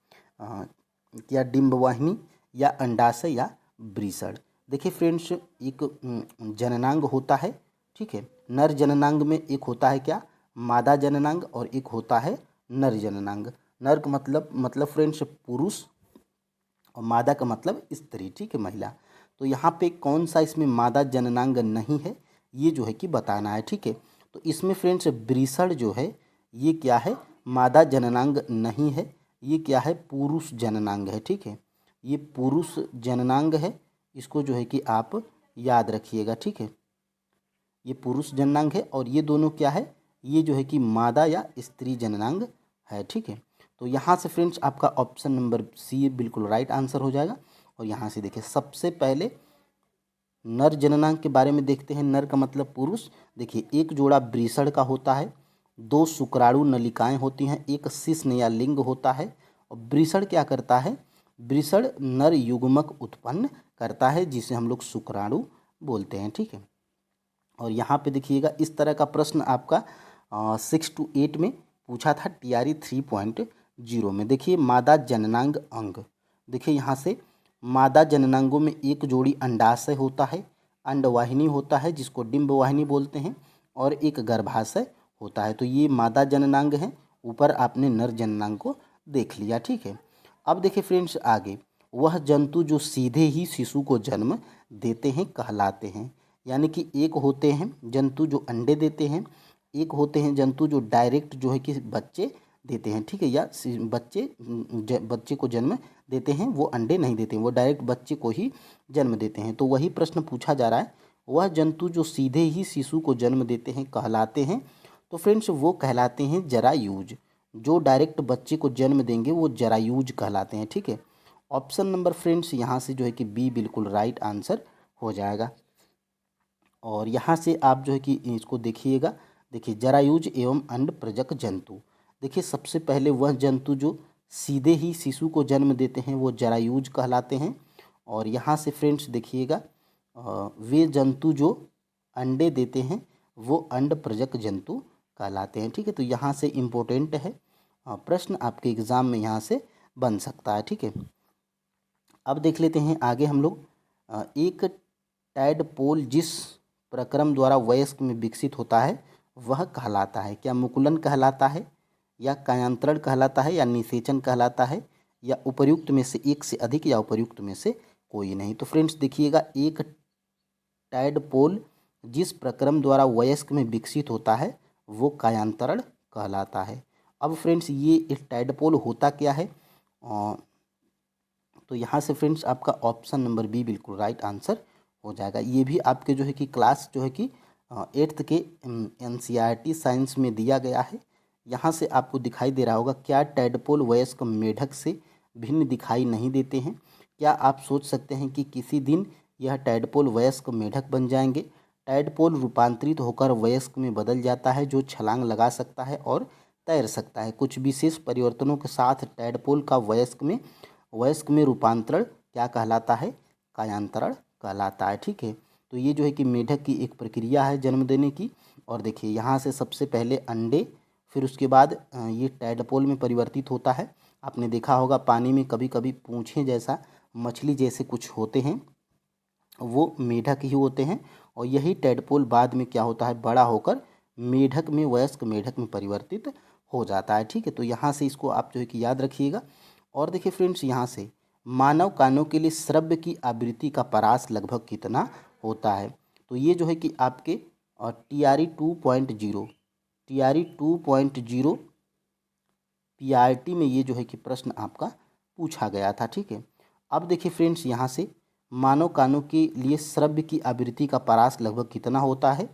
या डिंबवाहिनी या अंडाशय या वृषण। देखिए फ्रेंड्स एक जननांग होता है। ठीक है, नर जननांग में एक होता है क्या, मादा जननांग, और एक होता है नर जननांग। नर का मतलब फ्रेंड्स पुरुष, और मादा का मतलब स्त्री। ठीक है, महिला। तो यहाँ पे कौन सा इसमें मादा जननांग नहीं है, ये जो है कि बताना है। ठीक है, तो इसमें फ्रेंड्स वृषण जो है ये क्या है, मादा जननांग नहीं है, ये क्या है, पुरुष जननांग है। ठीक है, ये पुरुष जननांग है, इसको जो है कि आप याद रखिएगा। ठीक है, ये पुरुष जननांग है, और ये दोनों क्या है, ये जो है कि मादा या स्त्री जननांग है। ठीक है, तो यहाँ से फ्रेंड्स आपका ऑप्शन नंबर सी बिल्कुल राइट आंसर हो जाएगा। और यहाँ से देखिए सबसे पहले नर जननांग के बारे में देखते हैं। नर का मतलब पुरुष। देखिए एक जोड़ा वृषण का होता है, 2 शुक्राणु नलिकाएं होती हैं, एक शिश्न या लिंग होता है। और वृषण क्या करता है, वृषण नर युग्मक उत्पन्न करता है जिसे हम लोग शुक्राणु बोलते हैं। ठीक है, और यहाँ पे देखिएगा इस तरह का प्रश्न आपका 6 to 8 में पूछा था TRE 3.0 में। देखिए मादा जननांग अंग, देखिए यहाँ से मादा जननांगों में एक जोड़ी अंडाशय होता है, अंडवाहिनी होता है जिसको डिंबवाहिनी बोलते हैं, और एक गर्भाशय होता है। तो ये मादा जननांग है। ऊपर आपने नर जननांग को देख लिया। ठीक है, अब देखिए फ्रेंड्स आगे, वह जंतु जो सीधे ही शिशु को जन्म देते हैं कहलाते हैं। यानी कि एक होते हैं जंतु जो अंडे देते हैं, एक होते हैं जंतु जो डायरेक्ट जो है कि बच्चे देते हैं। ठीक है, या बच्चे को जन्म देते हैं, वो अंडे नहीं देते हैं, वो डायरेक्ट बच्चे को ही जन्म देते हैं। तो वही प्रश्न पूछा जा रहा है, वह जंतु जो सीधे ही शिशु को जन्म देते हैं कहलाते हैं। तो फ्रेंड्स वो कहलाते हैं जरायूज। जो डायरेक्ट बच्चे को जन्म देंगे वो जरायूज कहलाते हैं। ठीक है, ऑप्शन नंबर फ्रेंड्स यहाँ से जो है कि बी बिल्कुल राइट आंसर हो जाएगा। और यहाँ से आप जो है कि इसको देखिएगा। देखिए जरायुज एवं अंड प्रजक जंतु। देखिए सबसे पहले वह जंतु जो सीधे ही शिशु को जन्म देते हैं वो जरायुज कहलाते हैं। और यहाँ से फ्रेंड्स देखिएगा वे जंतु जो अंडे देते हैं वो अंड प्रजक जंतु कहलाते हैं। ठीक है, तो यहाँ से इम्पोर्टेंट है, प्रश्न आपके एग्ज़ाम में यहाँ से बन सकता है। ठीक है, अब देख लेते हैं आगे हम लोग। एक टैडपोल जिस प्रक्रम द्वारा वयस्क में विकसित होता है वह कहलाता है क्या, मुकुलन कहलाता है, या कायांतरण कहलाता है, या निषेचन कहलाता है, या उपर्युक्त में से एक से अधिक, या उपर्युक्त में से कोई नहीं। तो फ्रेंड्स देखिएगा एक टैडपोल जिस प्रक्रम द्वारा वयस्क में विकसित होता है वो कायांतरण कहलाता है। अब फ्रेंड्स ये एक टैडपोल होता क्या है, तो यहाँ से फ्रेंड्स आपका ऑप्शन नंबर बी बिल्कुल राइट आंसर हो जाएगा। ये भी आपके जो है कि क्लास जो है कि 8th के NCERT साइंस में दिया गया है। यहाँ से आपको दिखाई दे रहा होगा, क्या टैडपोल वयस्क मेढक से भिन्न दिखाई नहीं देते हैं। क्या आप सोच सकते हैं कि किसी दिन यह टैडपोल वयस्क मेढक बन जाएंगे। टैडपोल रूपांतरित होकर वयस्क में बदल जाता है जो छलांग लगा सकता है और तैर सकता है। कुछ विशेष परिवर्तनों के साथ टैडपोल का वयस्क में रूपांतरण क्या कहलाता है, कायांतरण कहलाता है। ठीक है, तो ये जो है कि मेढक की एक प्रक्रिया है जन्म देने की। और देखिए यहाँ से सबसे पहले अंडे, फिर उसके बाद ये टैडपोल में परिवर्तित होता है। आपने देखा होगा पानी में कभी कभी पूँछे जैसा, मछली जैसे कुछ होते हैं, वो मेढक ही होते हैं। और यही टैडपोल बाद में क्या होता है, बड़ा होकर मेढक में, वयस्क मेढक में परिवर्तित हो जाता है। ठीक है, तो यहाँ से इसको आप जो है कि याद रखिएगा। और देखिए फ्रेंड्स यहाँ से मानव कानों के लिए श्रव्य की आवृत्ति का परास लगभग कितना होता है। तो ये जो है कि आपके TRE 2.0 PRT में ये जो है कि प्रश्न आपका पूछा गया था। ठीक है, अब देखिए फ्रेंड्स, यहाँ से मानव कानों के लिए श्रव्य की आवृत्ति का परास लगभग कितना होता है।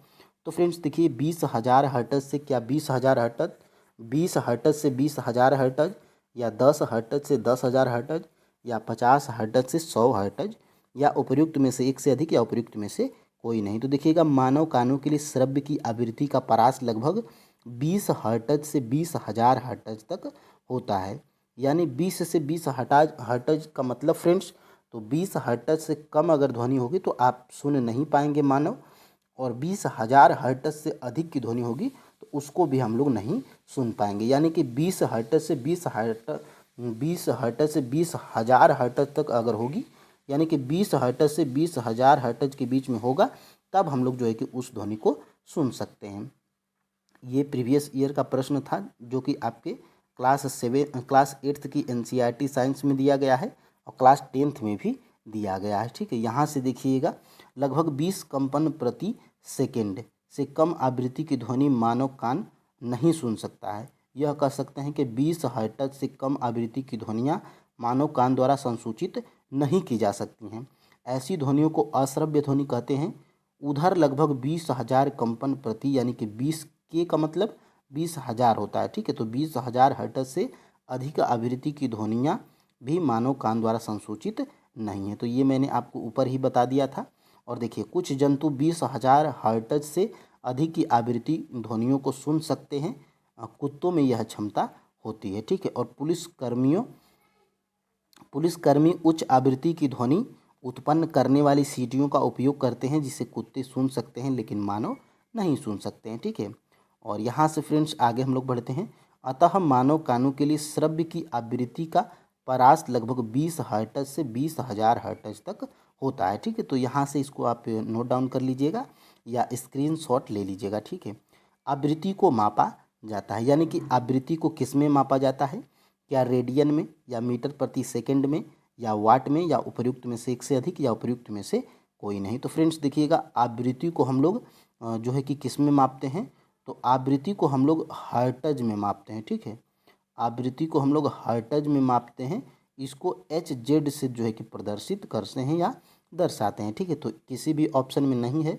तो फ्रेंड्स देखिए 20,000 हर्ट्ज से क्या 20,000 हर्ट्ज, 20 हर्ट्ज से 20,000 हर्ट्ज, या 10 हर्ट्ज से 10,000 हर्ट्ज, या 50 हर्ट्ज से 100 हर्ट्ज, या उपर्युक्त में से एक से अधिक, या उपर्युक्त में से कोई नहीं। तो देखिएगा मानव कानों के लिए श्रव्य की आवृत्ति का परास लगभग 20 हर्ट्ज से 20,000 हर्ट्ज तक होता है। यानी 20 से 20 हर्ट्ज का मतलब फ्रेंड्स, तो 20 हर्ट्ज से कम अगर ध्वनि होगी तो आप सुन नहीं पाएंगे मानव, और 20,000 हर्ट्ज से अधिक की ध्वनि होगी तो उसको भी हम लोग नहीं सुन पाएंगे। यानी कि 20 हर्ट्ज से 20,000 हर्ट्ज तक अगर होगी, यानी कि 20 हर्ट्ज से 20,000 हर्ट्ज के बीच में होगा, तब हम लोग जो है कि उस ध्वनि को सुन सकते हैं। ये प्रीवियस ईयर का प्रश्न था जो कि आपके क्लास 8th की NCERT साइंस में दिया गया है और क्लास 10th में भी दिया गया है। ठीक है, यहाँ से देखिएगा लगभग 20 कंपन प्रति सेकेंड से कम आवृत्ति की ध्वनि मानव कान नहीं सुन सकता है। यह कह सकते हैं कि 20 हर्ट्ज से कम आवृत्ति की ध्वनियाँ मानव कान द्वारा संसूचित नहीं की जा सकती हैं। ऐसी ध्वनियों को अश्रव्य ध्वनि कहते हैं। उधर लगभग 20,000 कंपन प्रति, यानी कि 20 के का मतलब 20,000 होता है। ठीक है, तो 20,000 हर्ट्ज से अधिक आवृत्ति की ध्वनियाँ भी मानव कान द्वारा संसूचित नहीं है। तो ये मैंने आपको ऊपर ही बता दिया था। और देखिए कुछ जंतु 20,000 हर्ट्ज से अधिक की आवृत्ति ध्वनियों को सुन सकते हैं। कुत्तों में यह क्षमता होती है। ठीक है, और पुलिसकर्मी उच्च आवृत्ति की ध्वनि उत्पन्न करने वाली सीटियों का उपयोग करते हैं जिसे कुत्ते सुन सकते हैं लेकिन मानव नहीं सुन सकते हैं। ठीक है, और यहाँ से फ्रेंड्स आगे हम लोग बढ़ते हैं। अतः मानव कानों के लिए श्रव्य की आवृत्ति का परास लगभग 20 हर्ट्ज से 20,000 हर्ट्ज तक होता है। ठीक है, तो यहाँ से इसको आप नोट डाउन कर लीजिएगा या स्क्रीनशॉट ले लीजिएगा। ठीक है, आवृत्ति को मापा जाता है, यानी कि आवृत्ति को किस में मापा जाता है, क्या रेडियन में, या मीटर प्रति सेकंड में, या वाट में, या उपर्युक्त में से एक से अधिक, या उपर्युक्त में से कोई नहीं। तो फ्रेंड्स देखिएगा आवृत्ति को हम लोग जो है कि किस में मापते हैं, तो आवृत्ति को हम लोग हर्ट्ज में मापते हैं। ठीक है, आवृत्ति को हम लोग हर्ट्ज में मापते हैं। इसको HZ से जो है कि प्रदर्शित करते हैं या दर्शाते हैं। ठीक है, तो किसी भी ऑप्शन में नहीं है,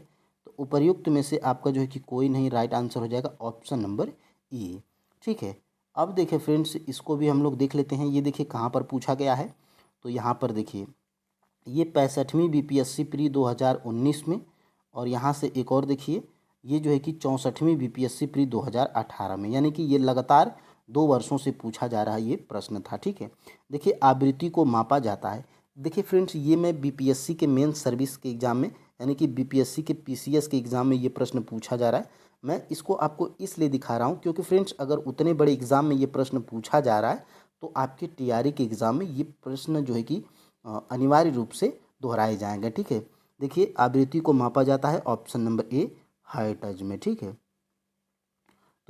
तो उपर्युक्त में से आपका जो है कि कोई नहीं, राइट आंसर हो जाएगा ऑप्शन नंबर E। ठीक है, अब देखिए फ्रेंड्स इसको भी हम लोग देख लेते हैं। ये देखिए कहाँ पर पूछा गया है, तो यहाँ पर देखिए ये 65वीं BPSC प्री 2019 में, और यहाँ से एक और देखिए ये जो है कि 64वीं BPSC प्री 2018 में, यानी कि ये लगातार 2 वर्षों से पूछा जा रहा है ये प्रश्न था। ठीक है, देखिए आवृत्ति को मापा जाता है। देखिए फ्रेंड्स ये मैं BPSC के मेन सर्विस के एग्ज़ाम में, यानी कि BPSC के PCS के एग्ज़ाम में ये प्रश्न पूछा जा रहा है। मैं इसको आपको इसलिए दिखा रहा हूँ क्योंकि फ्रेंड्स अगर उतने बड़े एग्ज़ाम में ये प्रश्न पूछा जा रहा है तो आपके TRE के एग्ज़ाम में ये प्रश्न जो है कि अनिवार्य रूप से दोहराए जाएंगे। ठीक है, देखिए आवृत्ति को मापा जाता है ऑप्शन नंबर A हर्ट्ज में। ठीक है,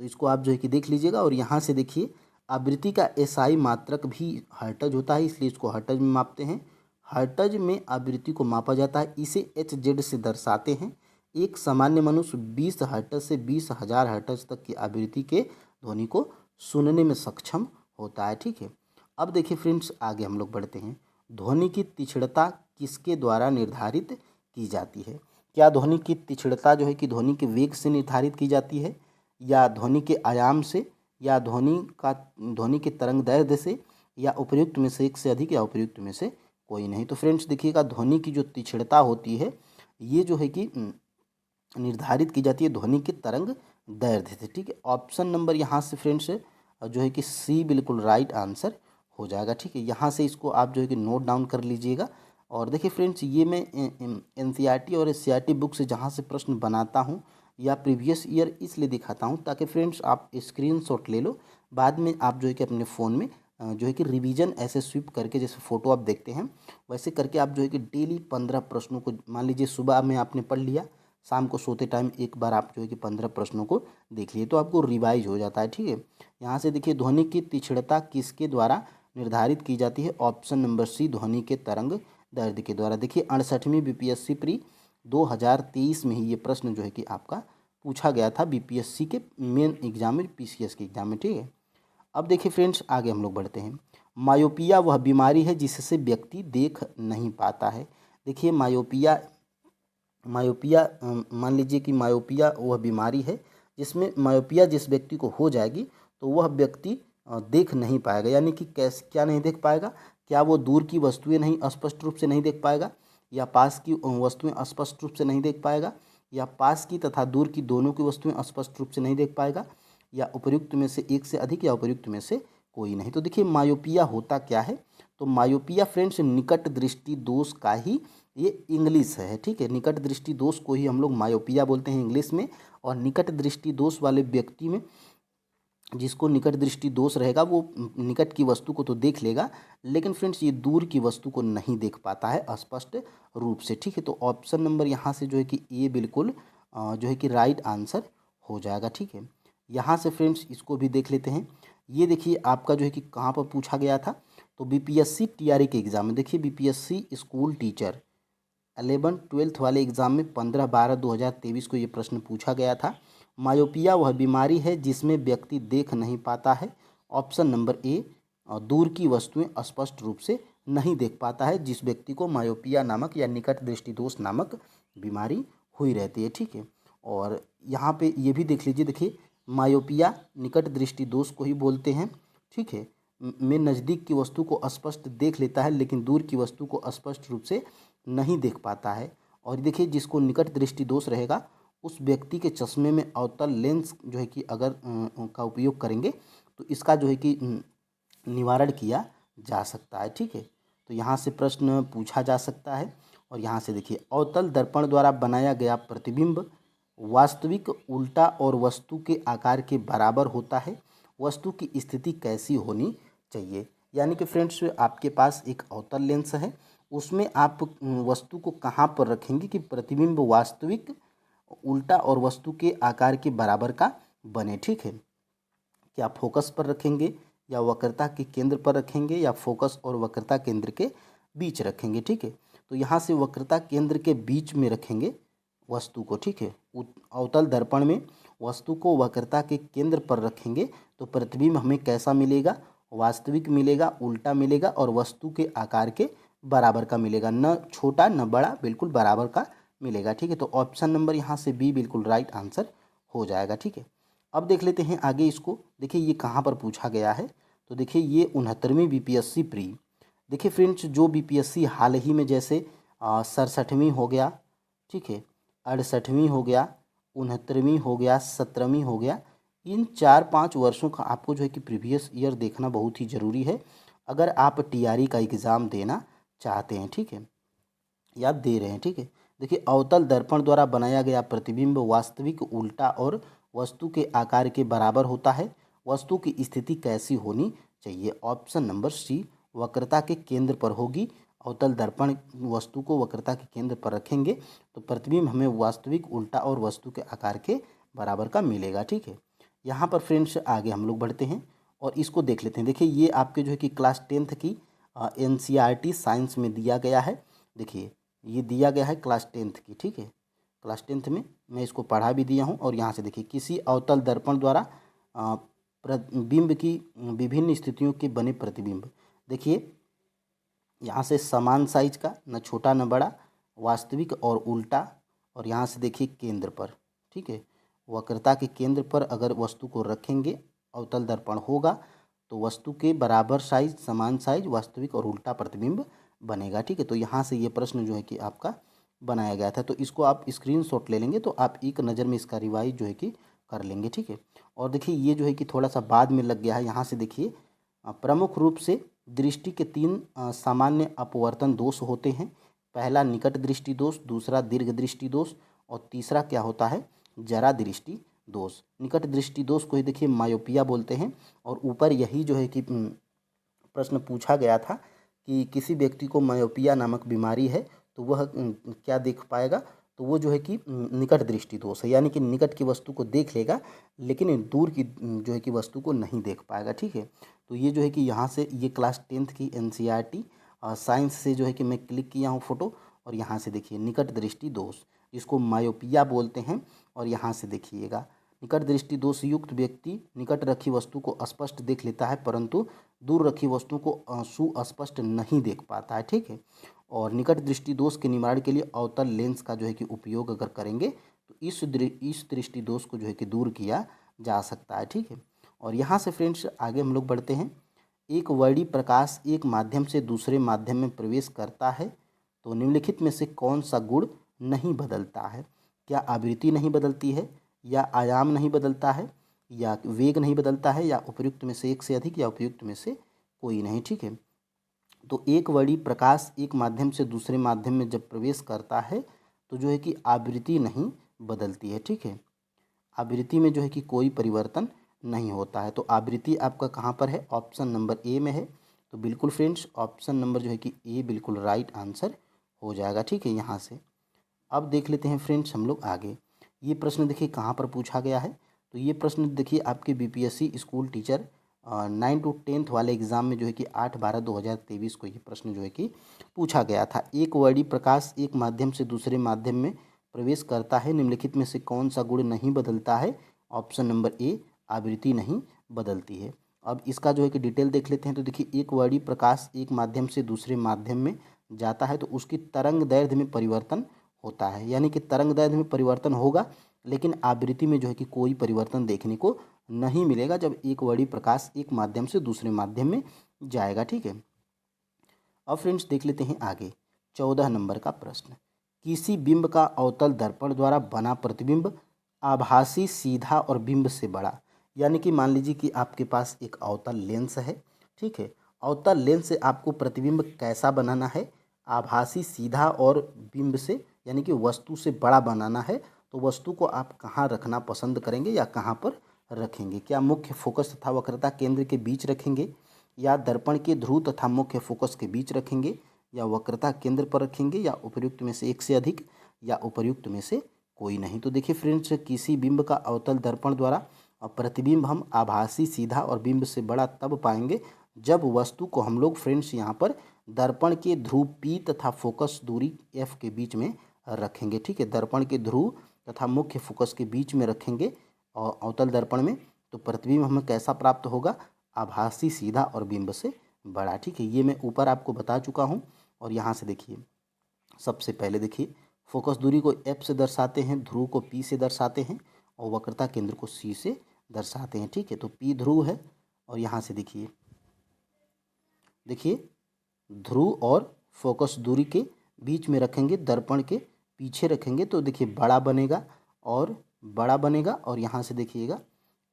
तो इसको आप जो है कि देख लीजिएगा। और यहाँ से देखिए आवृत्ति का SI मात्रक भी हर्ट्ज होता है, इसलिए इसको हर्ट्ज में मापते हैं। हर्ट्ज में आवृत्ति को मापा जाता है, इसे HZ से दर्शाते हैं। एक सामान्य मनुष्य 20 हर्ट्ज से 20,000 हर्ट्ज तक की आवृत्ति के ध्वनि को सुनने में सक्षम होता है। ठीक है, अब देखिए फ्रेंड्स आगे हम लोग बढ़ते हैं। ध्वनि की तीक्ष्णता किसके द्वारा निर्धारित की जाती है। क्या ध्वनि की तीक्ष्णता जो है कि ध्वनि के वेग से निर्धारित की जाती है, या ध्वनि के आयाम से, या ध्वनि के तरंग दैर्ध्य से, या उपर्युक्त में से एक से अधिक, या उपर्युक्त में से कोई नहीं। तो फ्रेंड्स देखिएगा ध्वनि की जो तीक्ष्णता होती है ये जो है कि निर्धारित की जाती है ध्वनि के तरंग दैर्ध्य से। ठीक है, ऑप्शन नंबर यहाँ से फ्रेंड्स जो है कि C बिल्कुल राइट आंसर हो जाएगा। ठीक है, यहाँ से इसको आप जो है कि नोट डाउन कर लीजिएगा। और देखिए फ्रेंड्स ये मैं NCERT और SCERT बुक से जहाँ से प्रश्न बनाता हूँ या प्रीवियस ईयर इसलिए दिखाता हूँ ताकि फ्रेंड्स आप स्क्रीनशॉट ले लो, बाद में आप जो है कि अपने फ़ोन में जो है कि रिवीजन ऐसे स्वीप करके, जैसे फ़ोटो आप देखते हैं वैसे करके आप जो है कि डेली 15 प्रश्नों को, मान लीजिए सुबह में आपने पढ़ लिया, शाम को सोते टाइम एक बार आप जो है कि 15 प्रश्नों को देख लिए तो आपको रिवाइज हो जाता है। ठीक है, यहाँ से देखिए ध्वनि की तीक्ष्णता किसके द्वारा निर्धारित की जाती है, ऑप्शन नंबर C ध्वनि के तरंग दैर्ध्य के द्वारा। देखिए 68वीं BPSC प्री 2023 में ही ये प्रश्न जो है कि आपका पूछा गया था BPSC के मेन एग्जाम में, PCS के एग्जाम में। ठीक है, अब देखिए फ्रेंड्स आगे हम लोग बढ़ते हैं। मायोपिया वह बीमारी है जिससे व्यक्ति देख नहीं पाता है। देखिए मायोपिया मायोपिया मान लीजिए कि मायोपिया वह बीमारी है जिसमें मायोपिया जिस व्यक्ति को हो जाएगी तो वह व्यक्ति देख नहीं पाएगा। यानी कि कैसे क्या नहीं देख पाएगा? क्या वो दूर की वस्तुएं नहीं स्पष्ट रूप से नहीं देख पाएगा, या पास की वस्तुएं स्पष्ट रूप से नहीं देख पाएगा, या पास की तथा दूर की दोनों की वस्तुएं स्पष्ट रूप से नहीं देख पाएगा, या उपर्युक्त में से एक से अधिक, या उपर्युक्त में से कोई नहीं। तो देखिए मायोपिया होता क्या है? तो मायोपिया फ्रेंड्स निकट दृष्टि दोष का ही ये इंग्लिश है। ठीक है, निकट दृष्टि दोष को ही हम लोग मायोपिया बोलते हैं इंग्लिश में। और निकट दृष्टि दोष वाले व्यक्ति में, जिसको निकट दृष्टि दोष रहेगा, वो निकट की वस्तु को तो देख लेगा, लेकिन फ्रेंड्स ये दूर की वस्तु को नहीं देख पाता है स्पष्ट रूप से। ठीक है, तो ऑप्शन नंबर यहाँ से जो है कि ए बिल्कुल जो है कि राइट आंसर हो जाएगा। ठीक है, यहाँ से फ्रेंड्स इसको भी देख लेते हैं। ये देखिए आपका जो है कि कहाँ पर पूछा गया था, तो बीपीएससी टीआरई के एग्जाम में। देखिए बीपीएससी स्कूल टीचर 11-12 वाले एग्जाम में 15/12/2023 को ये प्रश्न पूछा गया था। मायोपिया वह बीमारी है जिसमें व्यक्ति देख नहीं पाता है। ऑप्शन नंबर ए, दूर की वस्तुएं स्पष्ट रूप से नहीं देख पाता है, जिस व्यक्ति को मायोपिया नामक या निकट दृष्टि दोष नामक बीमारी हुई रहती है। ठीक है, और यहाँ पे ये भी देख लीजिए। देखिए मायोपिया निकट दृष्टि दोष को ही बोलते हैं। ठीक है, में नज़दीक की वस्तु को स्पष्ट देख लेता है लेकिन दूर की वस्तु को स्पष्ट रूप से नहीं देख पाता है। और देखिए जिसको निकट दृष्टि दोष रहेगा उस व्यक्ति के चश्मे में अवतल लेंस जो है कि अगर का उपयोग करेंगे तो इसका जो है कि निवारण किया जा सकता है। ठीक है, तो यहाँ से प्रश्न पूछा जा सकता है। और यहाँ से देखिए अवतल दर्पण द्वारा बनाया गया प्रतिबिंब वास्तविक उल्टा और वस्तु के आकार के बराबर होता है। वस्तु की स्थिति कैसी होनी चाहिए? यानी कि फ्रेंड्स आपके पास एक अवतल लेंस है, उसमें आप वस्तु को कहाँ पर रखेंगे कि प्रतिबिंब वास्तविक उल्टा और वस्तु के आकार के बराबर का बने। ठीक है, क्या फोकस पर रखेंगे या वक्रता के केंद्र पर रखेंगे या फोकस और वक्रता केंद्र के बीच रखेंगे। ठीक है, तो यहाँ से वक्रता केंद्र के बीच में रखेंगे वस्तु को। ठीक है, अवतल दर्पण में वस्तु को वक्रता के केंद्र पर रखेंगे तो प्रतिबिंब हमें कैसा मिलेगा? वास्तविक मिलेगा, उल्टा मिलेगा और वस्तु के आकार के बराबर का मिलेगा, न छोटा न बड़ा, बिल्कुल बराबर का मिलेगा। ठीक है, तो ऑप्शन नंबर यहाँ से बी बिल्कुल राइट आंसर हो जाएगा। ठीक है, अब देख लेते हैं आगे इसको। देखिए ये कहाँ पर पूछा गया है, तो देखिए ये 69वीं बीपीएससी प्री। देखिए फ्रेंड्स जो बीपीएससी हाल ही में जैसे 67वीं हो गया, ठीक है, 68वीं हो गया, 69वीं हो गया, 17वीं हो गया, इन 4-5 वर्षों का आपको जो है कि प्रीवियस ईयर देखना बहुत ही ज़रूरी है अगर आप टीआरई का एग्ज़ाम देना चाहते हैं। ठीक है, या दे रहे हैं। ठीक है, देखिए अवतल दर्पण द्वारा बनाया गया प्रतिबिंब वास्तविक उल्टा और वस्तु के आकार के बराबर होता है। वस्तु की स्थिति कैसी होनी चाहिए? ऑप्शन नंबर सी, वक्रता के केंद्र पर होगी। अवतल दर्पण वस्तु को वक्रता के केंद्र पर रखेंगे तो प्रतिबिंब हमें वास्तविक उल्टा और वस्तु के आकार के बराबर का मिलेगा। ठीक है, यहाँ पर फ्रेंड्स आगे हम लोग बढ़ते हैं और इसको देख लेते हैं। देखिए ये आपके जो है कि क्लास 10th की एनसीईआरटी साइंस में दिया गया है। देखिए ये दिया गया है क्लास 10th की। ठीक है, क्लास 10th में मैं इसको पढ़ा भी दिया हूँ। और यहाँ से देखिए किसी अवतल दर्पण द्वारा प्रतिबिंब की विभिन्न स्थितियों के बने प्रतिबिंब। देखिए यहाँ से समान साइज का, न छोटा न बड़ा, वास्तविक और उल्टा, और यहाँ से देखिए केंद्र पर। ठीक है, वक्रता के केंद्र पर अगर वस्तु को रखेंगे अवतल दर्पण होगा तो वस्तु के बराबर साइज, समान साइज, वास्तविक और उल्टा प्रतिबिंब बनेगा। ठीक है, तो यहाँ से ये प्रश्न जो है कि आपका बनाया गया था, तो इसको आप स्क्रीनशॉट ले लेंगे तो आप एक नज़र में इसका रिवाइज जो है कि कर लेंगे। ठीक है, और देखिए ये जो है कि थोड़ा सा बाद में लग गया है। यहाँ से देखिए प्रमुख रूप से दृष्टि के 3 सामान्य अपवर्तन दोष होते हैं। पहला निकट दृष्टि दोष, दूसरा दीर्घ दृष्टि दोष और तीसरा क्या होता है? जरा दृष्टि दोष। निकट दृष्टि दोष को ही देखिए मायोपिया बोलते हैं। और ऊपर यही जो है कि प्रश्न पूछा गया था कि किसी व्यक्ति को मायोपिया नामक बीमारी है तो वह क्या देख पाएगा? तो वो जो है कि निकट दृष्टि दोष है, यानी कि निकट की वस्तु को देख लेगा लेकिन दूर की जो है कि वस्तु को नहीं देख पाएगा। ठीक है, तो ये जो है कि यहाँ से ये क्लास 10th की एनसीईआरटी साइंस से जो है कि मैं क्लिक किया हूँ फ़ोटो। और यहाँ से देखिए निकट दृष्टि दोष, जिसको मायोपिया बोलते हैं। और यहाँ से देखिएगा निकट दृष्टि दोष युक्त व्यक्ति निकट रखी वस्तु को स्पष्ट देख लेता है परंतु दूर रखी वस्तुओं को सुस्पष्ट नहीं देख पाता है, ठीक है। और निकट दृष्टि दोष के निवारण के लिए अवतल लेंस का जो है कि उपयोग अगर करेंगे तो इस दृष्टि दोष को जो है कि दूर किया जा सकता है, ठीक है। और यहाँ से फ्रेंड्स आगे हम लोग बढ़ते हैं। एक वर्णी प्रकाश एक माध्यम से दूसरे माध्यम में प्रवेश करता है तो निम्नलिखित में से कौन सा गुण नहीं बदलता है? क्या आवृत्ति नहीं बदलती है, या आयाम नहीं बदलता है, या वेग नहीं बदलता है, या उपयुक्त में से एक से अधिक, या उपयुक्त में से कोई नहीं, ठीक है। तो एक वर्णी प्रकाश एक माध्यम से दूसरे माध्यम में जब प्रवेश करता है तो जो है कि आवृत्ति नहीं बदलती है, ठीक है। आवृत्ति में जो है कि कोई परिवर्तन नहीं होता है। तो आवृत्ति आपका कहाँ पर है? ऑप्शन नंबर ए में है। तो बिल्कुल फ्रेंड्स ऑप्शन नंबर जो है कि ए बिल्कुल राइट आंसर हो जाएगा, ठीक है। यहाँ से अब देख लेते हैं फ्रेंड्स हम लोग आगे। ये प्रश्न देखिए कहाँ पर पूछा गया है। तो ये प्रश्न देखिए आपके बीपीएससी स्कूल टीचर 9 to 10 वाले एग्जाम में जो है कि 8/12/2023 को ये प्रश्न जो है कि पूछा गया था। एक वर्णी प्रकाश एक माध्यम से दूसरे माध्यम में प्रवेश करता है, निम्नलिखित में से कौन सा गुण नहीं बदलता है? ऑप्शन नंबर ए, आवृत्ति नहीं बदलती है। अब इसका जो है कि डिटेल देख लेते हैं। तो देखिए एक वर्णी प्रकाश एक माध्यम से दूसरे माध्यम में जाता है तो उसकी तरंग दैर्ध्य में परिवर्तन होता है, यानी कि तरंग दैर्ध्य में परिवर्तन होगा, लेकिन आवृत्ति में जो है कि कोई परिवर्तन देखने को नहीं मिलेगा जब एक वर्णी प्रकाश एक माध्यम से दूसरे माध्यम में जाएगा, ठीक है। अब फ्रेंड्स देख लेते हैं आगे 14 नंबर का प्रश्न। किसी बिंब का अवतल दर्पण द्वारा बना प्रतिबिंब आभासी, सीधा और बिंब से बड़ा, यानी कि मान लीजिए कि आपके पास एक अवतल लेंस है, ठीक है। अवतल लेंस से आपको प्रतिबिंब कैसा बनाना है? आभासी, सीधा और बिंब से, यानी कि वस्तु से बड़ा बनाना है। तो वस्तु को आप कहाँ रखना पसंद करेंगे या कहाँ पर रखेंगे? क्या मुख्य फोकस तथा वक्रता केंद्र के बीच रखेंगे, या दर्पण के ध्रुव तथा मुख्य फोकस के बीच रखेंगे, या वक्रता केंद्र पर रखेंगे, या उपर्युक्त में से एक से अधिक, या उपर्युक्त में से कोई नहीं? तो देखिए फ्रेंड्स किसी बिंब का अवतल दर्पण द्वारा प्रतिबिंब हम आभासी, सीधा और बिंब से बड़ा तब पाएंगे जब वस्तु को हम लोग फ्रेंड्स यहाँ पर दर्पण के ध्रुव P तथा फोकस दूरी F के बीच में रखेंगे, ठीक है। दर्पण के ध्रुव तथा मुख्य फोकस के बीच में रखेंगे और अवतल दर्पण में, तो प्रतिबिंब हमें कैसा प्राप्त होगा? आभासी, सीधा और बिंब से बड़ा, ठीक है। ये मैं ऊपर आपको बता चुका हूँ। और यहाँ से देखिए सबसे पहले देखिए फोकस दूरी को F से दर्शाते हैं, ध्रुव को P से दर्शाते हैं और वक्रता केंद्र को C से दर्शाते हैं, ठीक है। तो P ध्रुव है और यहाँ से देखिए ध्रुव और फोकस दूरी के बीच में रखेंगे, दर्पण के पीछे रखेंगे तो देखिए बड़ा बनेगा और यहाँ से देखिएगा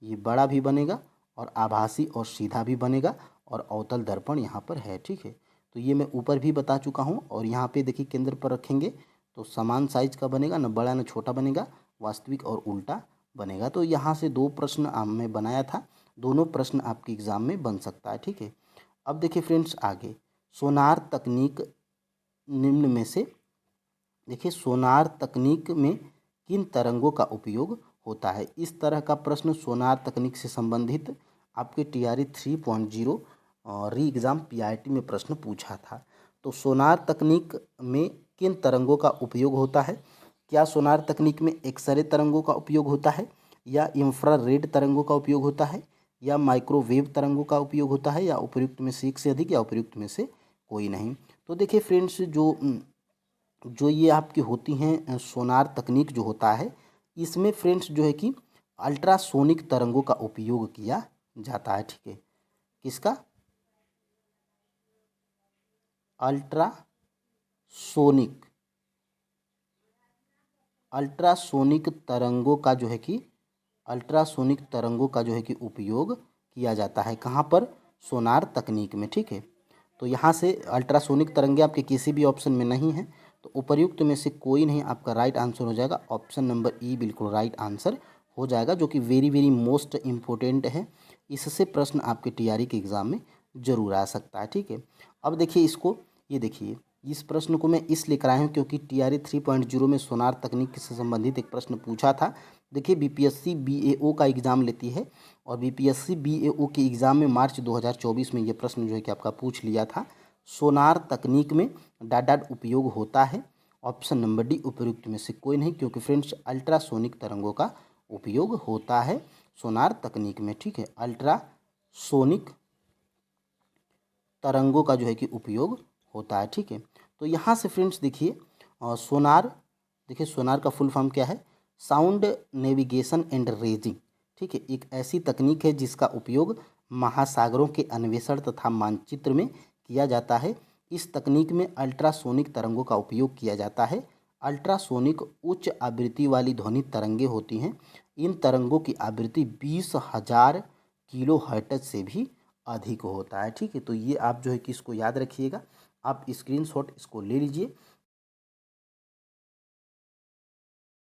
ये बड़ा भी बनेगा और आभासी और सीधा भी बनेगा और अवतल दर्पण यहाँ पर है, ठीक है। तो ये मैं ऊपर भी बता चुका हूँ। और यहाँ पे देखिए केंद्र पर रखेंगे तो समान साइज का बनेगा, न बड़ा न छोटा बनेगा, वास्तविक और उल्टा बनेगा। तो यहाँ से 2 प्रश्न मैं बनाया था, दोनों प्रश्न आपके एग्जाम में बन सकता है, ठीक है। अब देखिए फ्रेंड्स आगे सोनार तकनीक निम्न में से देखिए सोनार तकनीक में किन तरंगों का उपयोग होता है? इस तरह का प्रश्न सोनार तकनीक से संबंधित आपके TRE 3.0 री एग्ज़ाम PIT में प्रश्न पूछा था। तो सोनार तकनीक में किन तरंगों का उपयोग होता है? क्या सोनार तकनीक में एक्सरे तरंगों का उपयोग होता है, या इंफ्रारेड तरंगों का उपयोग होता है, या माइक्रोवेव तरंगों का उपयोग होता है, या उपयुक्त में से एक से अधिक, या उपयुक्त में से कोई नहीं? तो देखिए फ्रेंड्स जो ये आपकी होती हैं सोनार तकनीक जो होता है, इसमें फ्रेंड्स जो है कि अल्ट्रासोनिक तरंगों का उपयोग किया जाता है, ठीक है। किसका? अल्ट्रासोनिक तरंगों का जो है कि उपयोग किया जाता है। कहाँ पर? सोनार तकनीक में, ठीक है। तो यहाँ से अल्ट्रासोनिक तरंगे आपके किसी भी ऑप्शन में नहीं है, तो उपर्युक्त में से कोई नहीं आपका राइट आंसर हो जाएगा। ऑप्शन नंबर ई बिल्कुल राइट आंसर हो जाएगा, जो कि वेरी वेरी मोस्ट इम्पोर्टेंट है। इससे प्रश्न आपके TRE के एग्ज़ाम में जरूर आ सकता है, ठीक है। अब देखिए इसको, ये देखिए इस प्रश्न को मैं इसलिए कराया हूँ क्योंकि TRE 3.0 में सोनार तकनीक से संबंधित एक प्रश्न पूछा था। देखिए BPSC BAO का एग्ज़ाम लेती है और BPSC BAO के एग्ज़ाम में मार्च 2024 में ये प्रश्न जो है कि आपका पूछ लिया था। सोनार तकनीक में डाट उपयोग होता है। ऑप्शन नंबर डी उपयुक्त में से कोई नहीं, क्योंकि फ्रेंड्स अल्ट्रासोनिक तरंगों का उपयोग होता है सोनार तकनीक में, ठीक है। अल्ट्रासोनिक तरंगों का जो है कि उपयोग होता है। ठीक है, तो यहाँ से फ्रेंड्स देखिए सोनार, देखिए सोनार का फुल फॉर्म क्या है, साउंड नेविगेशन एंड रेजिंग। ठीक है, एक ऐसी तकनीक है जिसका उपयोग महासागरों के अन्वेषण तथा मानचित्र में किया जाता है। इस तकनीक में अल्ट्रासोनिक तरंगों का उपयोग किया जाता है। अल्ट्रासोनिक उच्च आवृत्ति वाली ध्वनि तरंगें होती हैं। इन तरंगों की आवृत्ति 20,000 किलो हर्ट्ज से भी अधिक होता है। ठीक है, तो ये आप जो है कि इसको याद रखिएगा, आप स्क्रीनशॉट इसको ले लीजिए।